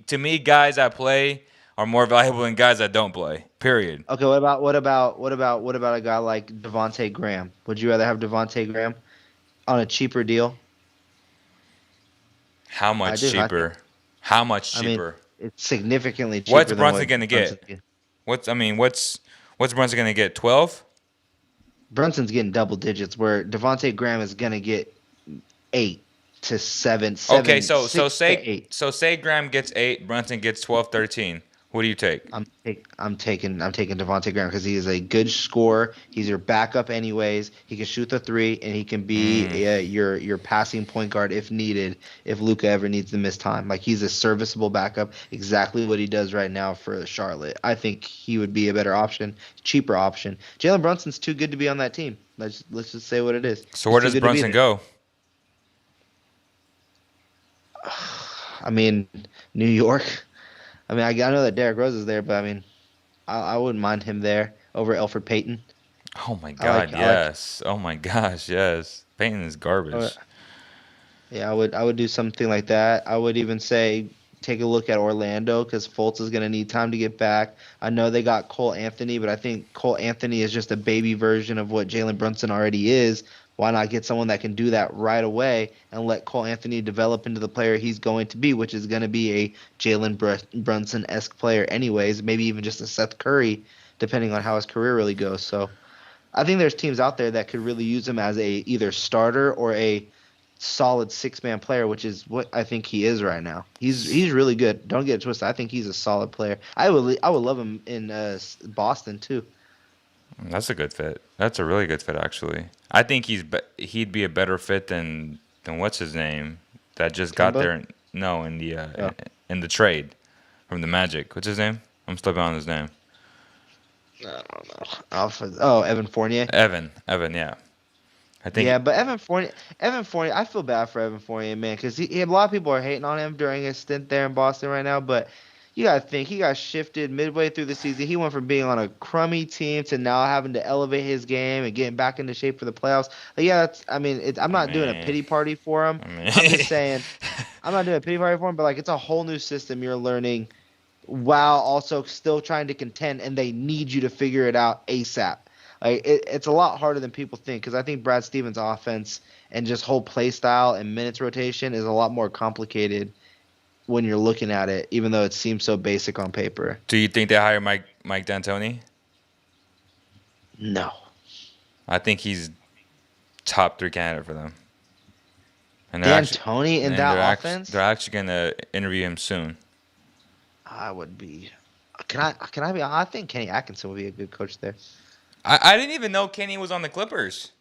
To me, guys that play are more valuable than guys that don't play. Period. Okay, what about a guy like Devontae Graham? Would you rather have Devontae Graham on a cheaper deal? How much cheaper? How much cheaper? It's significantly cheaper. What's Brunson going to get? What's Brunson going to get? 12? Brunson's getting double digits, where Devontae Graham is going to get 8 to 7. Okay, so say say Graham gets 8, Brunson gets 12, 13. What do you take? I'm taking Devontae Graham because he is a good scorer. He's your backup anyways. He can shoot the three, and he can be Mm. your passing point guard if needed. If Luka ever needs to miss time, like he's a serviceable backup. Exactly what he does right now for Charlotte. I think he would be a better option, cheaper option. Jalen Brunson's too good to be on that team. Let's just say what it is. So He's where too does good to be Brunson there. go? I mean, New York. I mean, I know that Derrick Rose is there, but I mean, I wouldn't mind him there over Elfrid Payton. Oh my I like God, I like yes. Oh my gosh, yes. Payton is uh, garbage. yeah, I would do something like that. I would even say take a look at Orlando because Fultz is going to need time to get back. I know they got Cole Anthony, but I think Cole Anthony is just a baby version of what Jalen Brunson already is. Why not get someone that can do that right away and let Cole Anthony develop into the player he's going to be, which is going to be a Brunson-esque player anyways, maybe even just a Seth Curry, depending on how his career really goes. So I think there's teams out there that could really use him as a either starter or a solid six-man player, which is what I think he is right now. He's really good. Don't get it twisted. I think he's a solid player. I would love him in Boston too. That's a good fit. That's a really good fit, actually. I think he'd be a better fit than what's his name that just got Kemba. there. No, in the Oh, in the trade from the Magic. What's his name? I'm slipping on his name. I don't know. Evan Fournier. Evan. Yeah, I think. Yeah, but Evan Fournier, I feel bad for Evan Fournier, man, because a lot of people are hating on him during his stint there in Boston right now. But you gotta think he got shifted midway through the season. He went from being on a crummy team to now having to elevate his game and getting back into shape for the playoffs. Like, yeah, I mean, I'm I not doing a mean, pity party for him. I I'm just mean, saying, I'm not doing a pity party for him, but like, it's a whole new system you're learning while also still trying to contend, and they need you to figure it out ASAP. Like it's a lot harder than people think because I think Brad Stevens' offense and just whole play style and minutes rotation is a lot more complicated when you're looking at it, even though it seems so basic on paper. do you think they hire Mike D'Antoni? No, I think he's top three candidate for them, and D'Antoni in that they're offense, actually gonna interview him soon. I would be. Can I be? I think Kenny Atkinson would be a good coach there. I didn't even know Kenny was on the Clippers.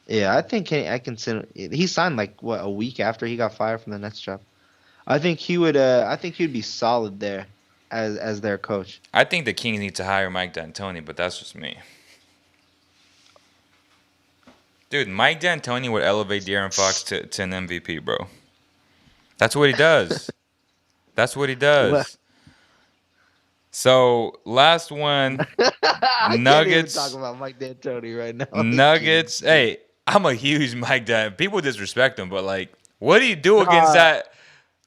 Yeah, I think Kenny Atkinson. He signed like what a week after he got fired from the Nets job. I think he would. I think he would be solid there as their coach. I think the Kings need to hire Mike D'Antoni, but that's just me. Dude, Mike D'Antoni would elevate De'Aaron Fox to an MVP, bro. That's what he does. That's what he Well, does. So, last one, I can't even talk Nuggets. about Mike D'Antoni right now. Nuggets. Hey, I'm a huge Mike D'Antoni. People disrespect him, but like, what do you do against Nah, that?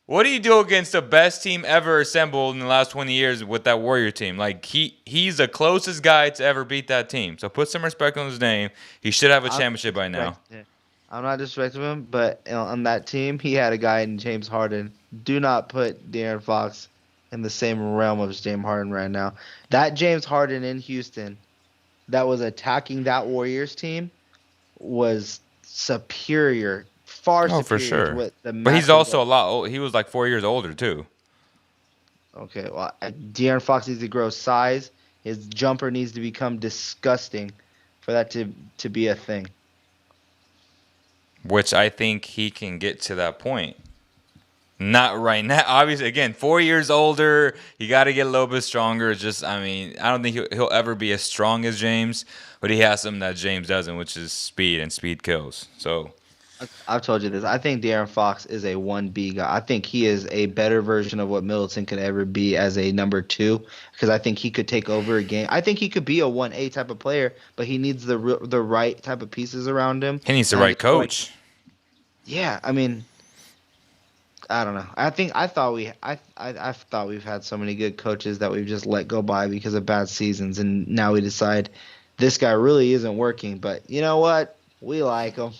What do you do against the best team ever assembled in the last 20 years with that Warrior team? Like he's the closest guy to ever beat that team. So put some respect on his name. He should have a I'm championship by now. I'm not disrespecting him, but on that team, he had a guy in James Harden. Do not put De'Aaron Fox in the same realm as James Harden right now. That James Harden in Houston that was attacking that Warriors team was superior, far Oh, for superior to sure. what the But he's massive. also a lot old. He was like 4 years older too. Okay, well, De'Aaron Fox needs to grow size. His jumper needs to become disgusting for that to be a thing. Which I think he can get to that point. Not right now. Obviously, again, 4 years older. You got to get a little bit stronger. It's just, I mean, I don't think he'll ever be as strong as James, but he has something that James doesn't, which is speed, and speed kills. So, I've told you this. I think De'Aaron Fox is a 1B guy. I think he is a better version of what Middleton could ever be as a number two because I think he could take over a game. I think he could be a 1A type of player, but he needs the right type of pieces around him. he needs the And I right just feel like, coach. yeah, I mean, I don't know. I thought we've had so many good coaches that we've just let go by because of bad seasons, and now we decide this guy really isn't working. But you know what? We like him.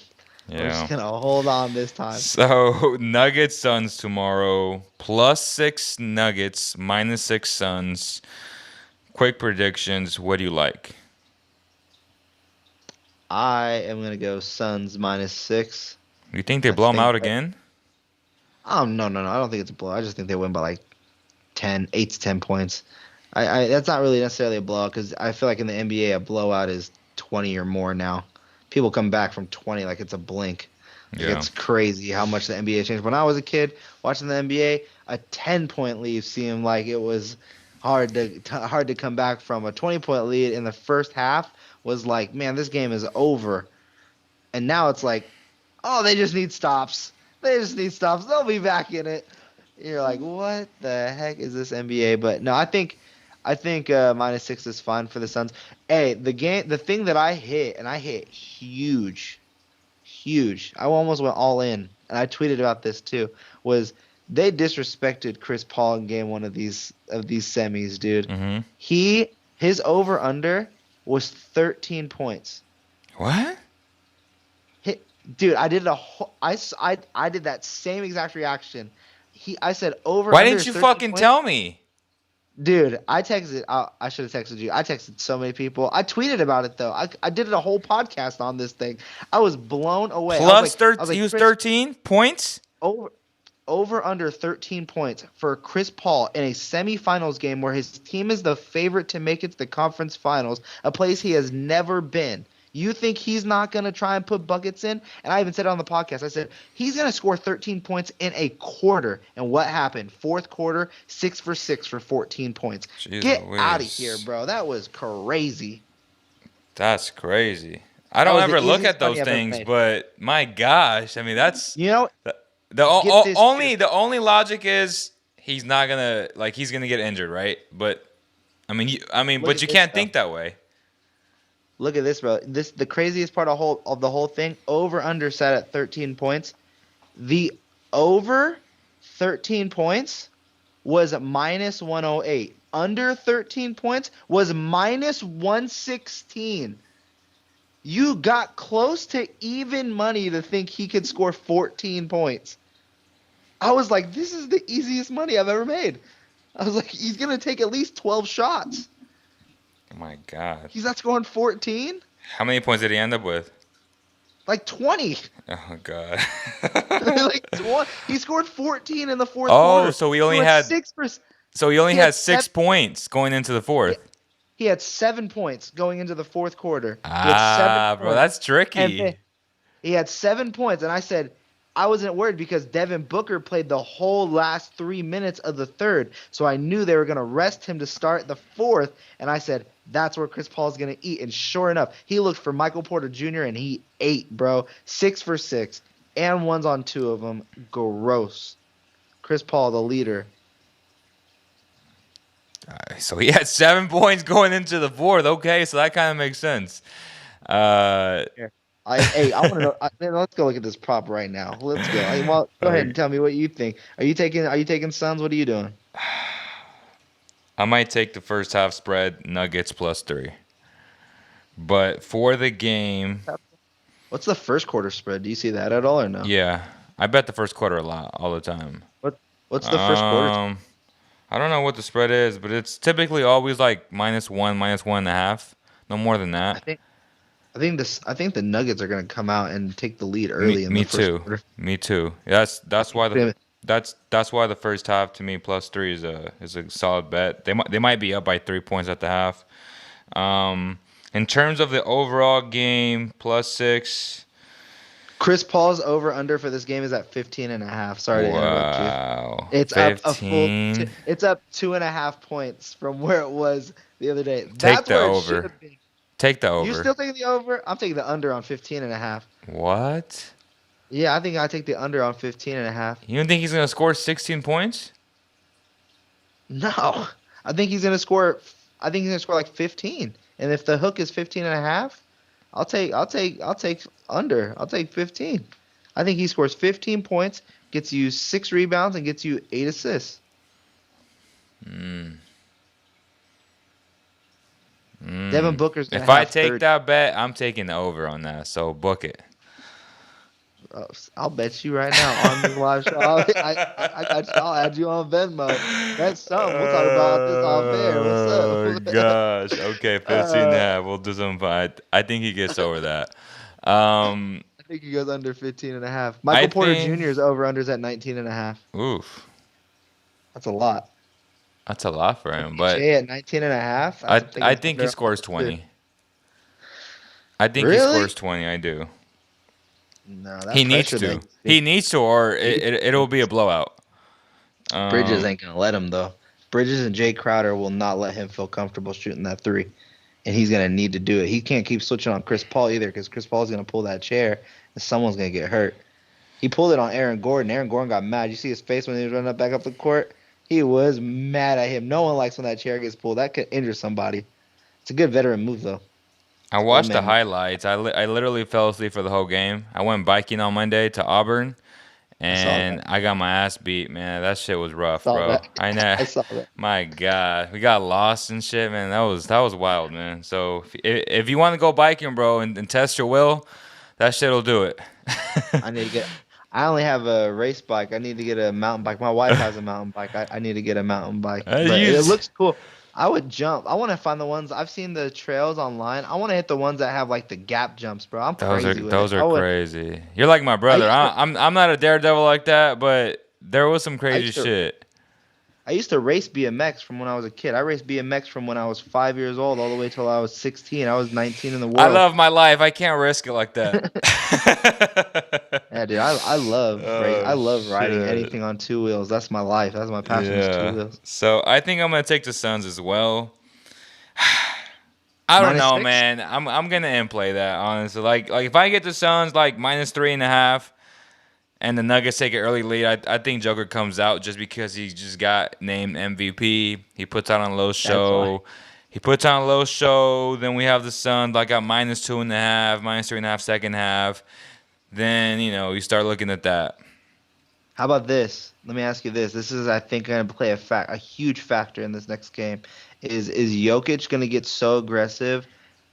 We're just Yeah. gonna hold on this time. So, Nuggets Suns tomorrow. +6 Nuggets, -6 Suns. Quick predictions. What do you like? I am gonna go Suns -6. You think they I blow them think out that, again? no. I don't think it's a blow. I just think they win by like 8 to 10 points. I that's not really necessarily a blowout because I feel like in the NBA a blowout is 20 or more now. People come back from 20 like it's a blink. Like Yeah. it's crazy how much the NBA changed. When I was a kid watching the NBA, a 10-point lead seemed like it was hard to come back from. A 20-point lead in the first half was like, man, this game is over. And now it's like, oh, they just need stops. They just need stops. They'll be back in it. You're like, what the heck is this NBA? But no, I think -6 is fine for the Suns. Hey, the thing that I hit, and I hit huge, huge. I almost went all in, and I tweeted about this too. Was they disrespected Chris Paul in game one of these semis, dude. Mm-hmm. His over under was 13 points. What? Dude, I did I did that same exact reaction. I said over. Why under didn't you 13 fucking points. tell me? Dude, I texted. I should have texted you. I texted so many people. I tweeted about it though. I did a whole podcast on this thing. I was blown away. Plus 13. I was like, He was Chris, 13 points. over under 13 points for Chris Paul in a semifinals game where his team is the favorite to make it to the conference finals, a place he has never been. You think he's not going to try and put buckets in? And I even said it on the podcast. I said, he's going to score 13 points in a quarter. And what happened? Fourth quarter, 6 for 6 for 14 points. Jeez Get Louise. out of here, bro. That was crazy. That's crazy. I don't was ever the look easiest at those money I've ever things, made. but my gosh, I mean that's You know, the Get this the only logic is he's not gonna he's gonna get injured, right? But I mean Look but at you this, can't though. think that way. look at this, bro. The craziest part of the whole thing, over under set at 13 points. The over 13 points was -108. Under 13 points was -116. You got close to even money to think he could score 14 points. I was like, this is the easiest money I've ever made. I was like, he's going to take at least 12 shots. Oh my god. He's not scoring 14? How many points did he end up with? Like 20. Oh god. He scored 14 in the fourth Oh, quarter. so he only went had 6%. So he only He had had 6 points going into the fourth. He had 7 points going into the fourth quarter. He had 7 Bro, points. that's And tricky. then he had 7 points, and I said I wasn't worried because Devin Booker played the whole last 3 minutes of the third, so I knew they were going to rest him to start the fourth, and I said that's where Chris Paul's going to eat. And sure enough, he looked for Michael Porter Jr., and he ate, bro. 6 for 6, and ones on 2 of them. Gross. Chris Paul, the leader. So he had 7 points going into the fourth. Okay, so that kind of makes sense. I want to know. Let's go look at this prop right now. Let's go. Go ahead and tell me what you think. Are you taking Suns? What are you doing? I might take the first half spread, Nuggets +3. But for the game, What's the first quarter spread? Do you see that at all or no? yeah, I bet the first quarter a lot, all the time. What's the first quarter? I don't know what the spread is, but it's typically always like -1, -1.5. No more than that. I think the Nuggets are going to come out and take the lead early in the first quarter. Me too. That's why that's why the first half to me +3 is a solid bet. They might be up by 3 points at the half. In terms of the overall game, +6. Chris Paul's over under for this game is at 15.5. Sorry to interrupt you. Wow. It's 15. up it's up 2.5 points from where it was the other day. Take the where it over. should have been. Take the over. You still taking the over? I'm taking the under on 15.5. What? Yeah, I think I take the under on 15.5. You don't think he's gonna score 16 points? No, I think he's gonna score. I think he's gonna score like 15. And if the hook is 15.5, I'll take under. I'll take 15. I think he scores 15 points, gets you 6 rebounds, and gets you 8 assists. Devin Booker's gonna If I have take 30. that bet, I'm taking the over on that. So book it. I'll bet you right now on this live show. I'll add you on Venmo. That's something. We'll talk about this off air. What's up? Oh gosh. Okay, 15.5. We'll do something. I think he gets over that. I think he goes under 15.5. Michael Porter Jr.'s over unders at 19.5. Oof. That's a lot. That's a lot for him, but Jay at 19.5. I think he scores 20. I think he Really? scores 20. I do. No, that He needs pressure to. that He needs to, or it'll be a blowout. Bridges ain't gonna let him though. Bridges and Jay Crowder will not let him feel comfortable shooting that three, and he's gonna need to do it. He can't keep switching on Chris Paul either, because Chris Paul's gonna pull that chair, and someone's gonna get hurt. He pulled it on Aaron Gordon. Aaron Gordon got mad. You see his face when he was running back up the court? He was mad at him. No one likes when that chair gets pulled. That could injure somebody. It's a good veteran move though. I watched the highlights. I literally fell asleep for the whole game. I went biking on Monday to Auburn, and I got my ass beat, man. That shit was rough, bro. That. I know. I saw that. My God, we got lost and shit, man. That was wild, man. So if you want to go biking, bro, and test your will, that shit'll do it. I only have a race bike. I need to get a mountain bike. My wife has a mountain bike. I need to get a mountain bike. But it looks cool. I would jump. I want to find the ones. I've seen the trails online. I want to hit the ones that have like the gap jumps, bro. I'm crazy with it. Those are crazy. You're like my brother. I'm not a daredevil like that, but there was some crazy shit. I used to race BMX from when I was a kid. I raced BMX from when I was 5 years old all the way till I was 16. I was 19 in the world. I love my life. I can't risk it like that. Yeah, dude. I love riding anything on two wheels. That's my life. That's my passion. Is two wheels. So I think I'm gonna take the Suns as well. I don't know, man. I'm gonna end play that honestly. Like if I get the Suns like -3.5. And the Nuggets take an early lead. I think Joker comes out just because he just got named MVP. He puts out on a low show. Then we have the Suns like at -2.5, -3.5 second half. Then you start looking at that. How about this? Let me ask you this. This is, I think, going to play a huge factor in this next game. Is Jokic going to get so aggressive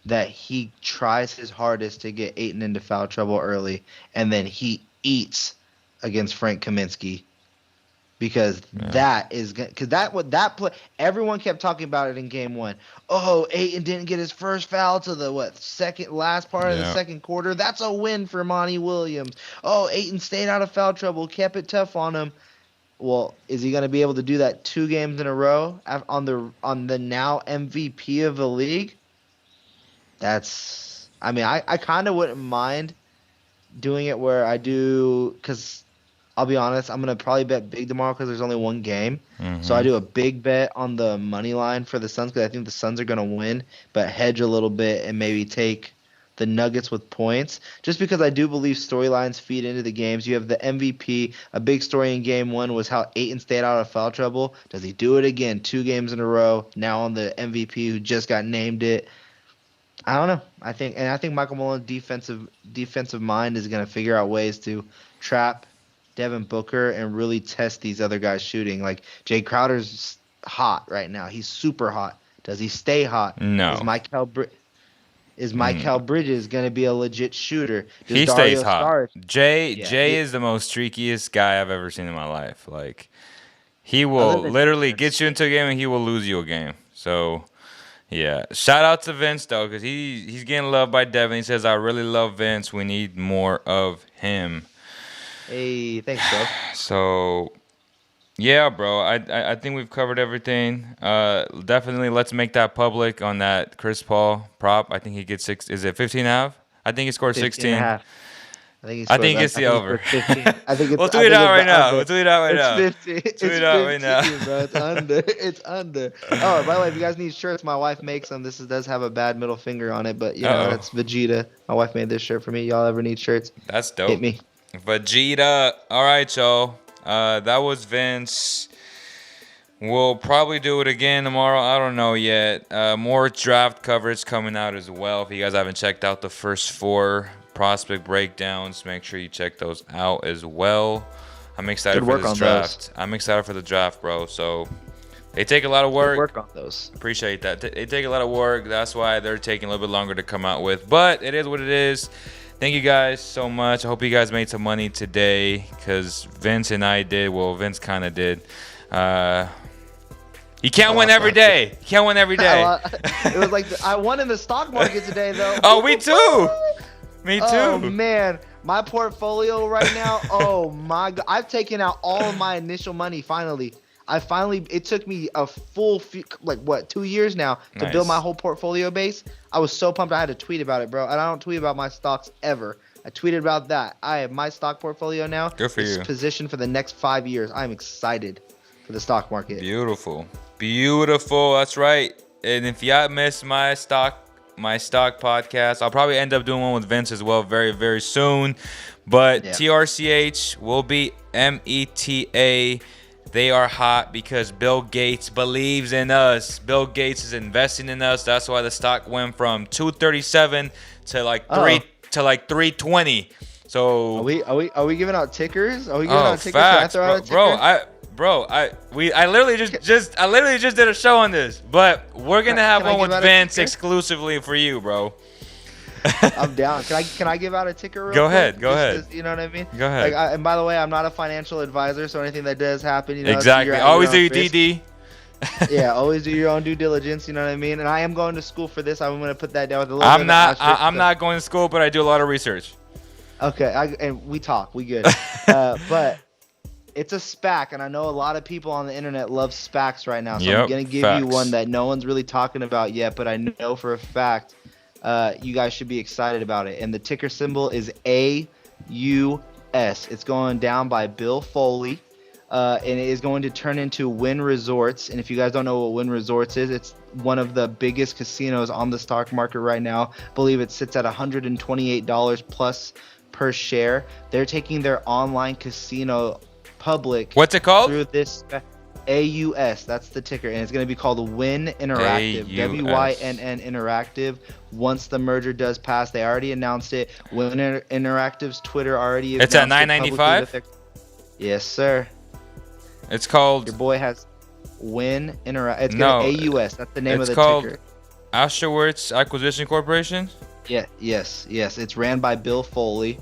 that he tries his hardest to get Ayton into foul trouble early, and then he eats against Frank Kaminsky? Because that play, everyone kept talking about it in game one. Oh, Ayton didn't get his first foul to the last part of the second quarter. That's a win for Monty Williams. Oh, Ayton stayed out of foul trouble, kept it tough on him. Well, is he going to be able to do that 2 games in a row on the now MVP of the league? I kind of wouldn't mind doing it where I do, because I'll be honest, I'm going to probably bet big tomorrow because there's only one game. Mm-hmm. So I do a big bet on the money line for the Suns because I think the Suns are going to win, but hedge a little bit and maybe take the Nuggets with points. Just because I do believe storylines feed into the games. You have the MVP. A big story in game one was how Ayton stayed out of foul trouble. Does he do it again 2 games in a row? Now on the MVP who just got named it. I don't know. I think Michael Malone's defensive mind is going to figure out ways to trap Devin Booker and really test these other guys shooting. Like Jay Crowder's hot right now. He's super hot. Does he stay hot? No. Is Mikal Bridges going to be a legit shooter? He stays hot. Jay is the most streakiest guy I've ever seen in my life. Like he will literally get you into a game and he will lose you a game. So yeah, shout out to Vince though, because he's getting loved by Devin. He says, "I really love Vince. We need more of him." Hey, thanks, bro. So, yeah, bro. I think we've covered everything. Definitely, let's make that public on that Chris Paul prop. I think he gets 6. Is it 15.5? I think he scored 16. I think it's the over. We'll tweet it out right now. It's 15. Tweet it out right now. Bro. It's under. It's under. Oh, by the way, if you guys need shirts, my wife makes them. This does have a bad middle finger on it, but that's Vegeta. My wife made this shirt for me. Y'all ever need shirts? That's dope. Hit me. Vegeta. All right, y'all. That was Vince. We'll probably do it again tomorrow. I don't know yet. More draft coverage coming out as well. If you guys haven't checked out the first 4 prospect breakdowns, make sure you check those out as well. I'm excited for this draft. I'm excited for the draft, bro. So they take a lot of work. Good work on those. Appreciate that. They take a lot of work. That's why they're taking a little bit longer to come out with. But it is what it is. Thank you guys so much. I hope you guys made some money today because Vince and I did. Well, Vince kind of did. You can't win every day. You can't win every day. It was like I won in the stock market today, though. Oh, me too. Me too. Oh, man. My portfolio right now, oh, my God. I've taken out all of my initial money, finally. It took me a full 2 years now to build my Nice. whole portfolio base. I was so pumped. I had to tweet about it, bro. And I don't tweet about my stocks ever. I tweeted about that. I have my stock portfolio now. Good for you. Positioned for the next 5 years. I'm excited for the stock market. Beautiful. Beautiful. That's right. And if y'all missed my stock podcast, I'll probably end up doing one with Vince as well very, very soon. But Yeah. TRCH will be META. They are hot because Bill Gates believes in us. Bill Gates is investing in us. That's why the stock went from 237 to like Uh-oh. 320. So Are we giving out tickers? Are we giving oh, out tickers? Can I facts, throw out a bro. ticker? I literally just did a show on this, but we're gonna have Can I one give with out a Vince ticker? exclusively for you, bro. I'm down. Can I give out a ticker real Go quick? ahead, go ahead. You know what I mean? Go ahead. And by the way, I'm not a financial advisor, so anything that does happen, you know, Exactly. you're at Always your do own risk. DD. Yeah, always do your own due diligence. You know what I mean? And I am going to school for this. I'm going to put that down with a little. bit of asterisk. I'm not going to school, but I do a lot of research. Okay, and we talk. We good. But it's a SPAC, and I know a lot of people on the internet love SPACs right now. So Yep, I'm gonna give facts. you one that no one's really talking about yet, but I know for a fact you guys should be excited about it. And the ticker symbol is AUS. It's going down by Bill Foley, and it is going to turn into Wynn Resorts. And if you guys don't know what Wynn Resorts is, it's one of the biggest casinos on the stock market right now. I believe it sits at $128 plus per share. They're taking their online casino public. What's it called? Through this AUS, that's the ticker, and it's going to be called Wynn Interactive. AUS. WYNN Interactive. Once the merger does pass, they already announced it. Wynn Interactive's Twitter already. It's at announced it publicly $9.95? that yes, sir. It's called Your boy has Wynn Interactive. It's No, AUS. That's the name of it's the called ticker. Ashworth Acquisition Corporation. Yeah, yes. It's ran by Bill Foley,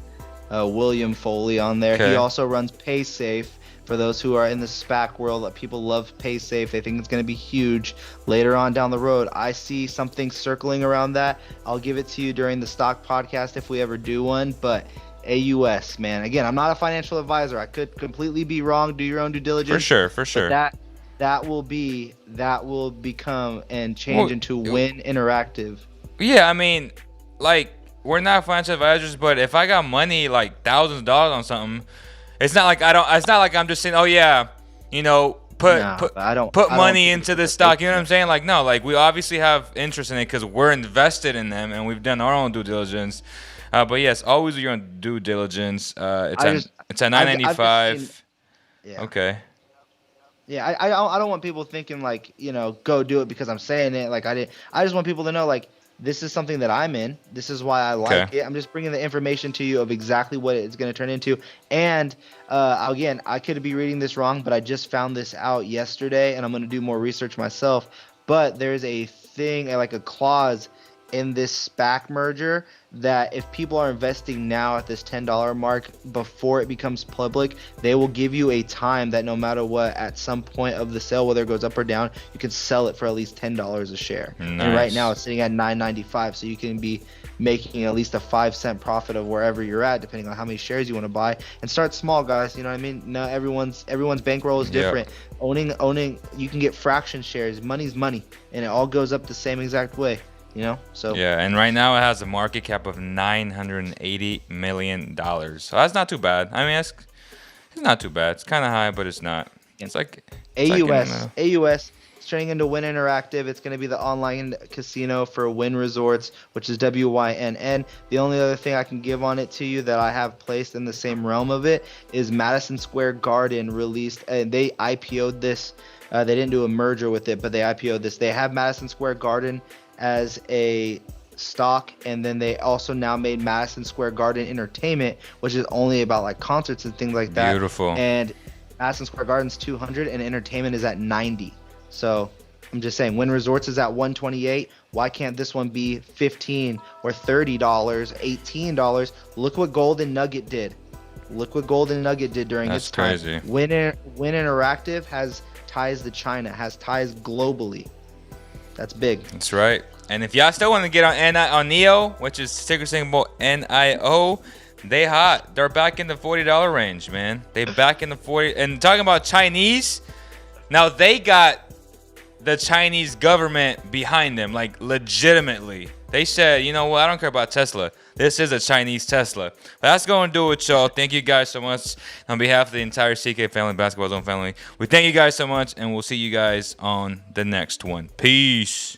William Foley on there. Okay. He also runs PaySafe. For those who are in the SPAC world, that people love PaySafe. They think it's going to be huge later on down the road. I see something circling around that. I'll give it to you during the stock podcast if we ever do one. But AUS, man. Again, I'm not a financial advisor. I could completely be wrong. Do your own due diligence. For sure. But that will become and change into Wynn Interactive. Yeah, I mean, like, we're not financial advisors, but if I got money, like thousands of dollars on something, it's not like I'm just saying, oh yeah, you know, put money into this stock. You know what I'm saying? Like, no, like we obviously have interest in it because we're invested in them and we've done our own due diligence. But yes, always do your own due diligence. It's at $9.95. Yeah. Okay. Yeah, I don't want people thinking like, you know, go do it because I'm saying it. Like I just want people to know like this is something that I'm in. This is why I like it. I'm just bringing the information to you of exactly what it's going to turn into. And again, I could be reading this wrong, but I just found this out yesterday, and I'm going to do more research myself. But there's a thing, like a clause in this SPAC merger that if people are investing now at this $10 mark before it becomes public, they will give you a time that no matter what, at some point of the sale, whether it goes up or down, you can sell it for at least $10 a share. Nice. And right now it's sitting at $9.95, so you can be making at least a 5-cent profit of wherever you're at, depending on how many shares you want to buy. And start small, guys. You know what I mean? Not everyone's bankroll is different. Yep. Owning, you can get fraction shares. Money's money, and it all goes up the same exact way. You know, so yeah, and right now it has a market cap of $980 million. So that's not too bad. I mean, it's not too bad. It's kind of high, but it's not. It's like AUS. It's turning into Wynn Interactive. It's going to be the online casino for Wynn Resorts, which is WYNN. The only other thing I can give on it to you that I have placed in the same realm of it is Madison Square Garden released, and they IPO'd this. They didn't do a merger with it, but they IPO'd this. They have Madison Square Garden as a stock, and then they also now made Madison Square Garden Entertainment, which is only about like concerts and things like that. Beautiful. And Madison Square Garden's 200 and entertainment is at 90. So I'm just saying, Wynn Resorts is at 128. Why can't this one be $15 or $30, $18? Look what Golden Nugget did. During its time. That's crazy. Wynn Interactive has ties to China, has ties globally. That's big. That's right. And if y'all still want to get on NEO, which is ticker symbol NIO, they hot. They're back in the $40 range, man. They back in the 40. And talking about Chinese, Now they got the Chinese government behind them, like legitimately. They said, you know what? I don't care about Tesla. This is a Chinese Tesla. But that's going to do it, y'all. Thank you guys so much on behalf of the entire CK family, Basketball Zone family. We thank you guys so much, and we'll see you guys on the next one. Peace.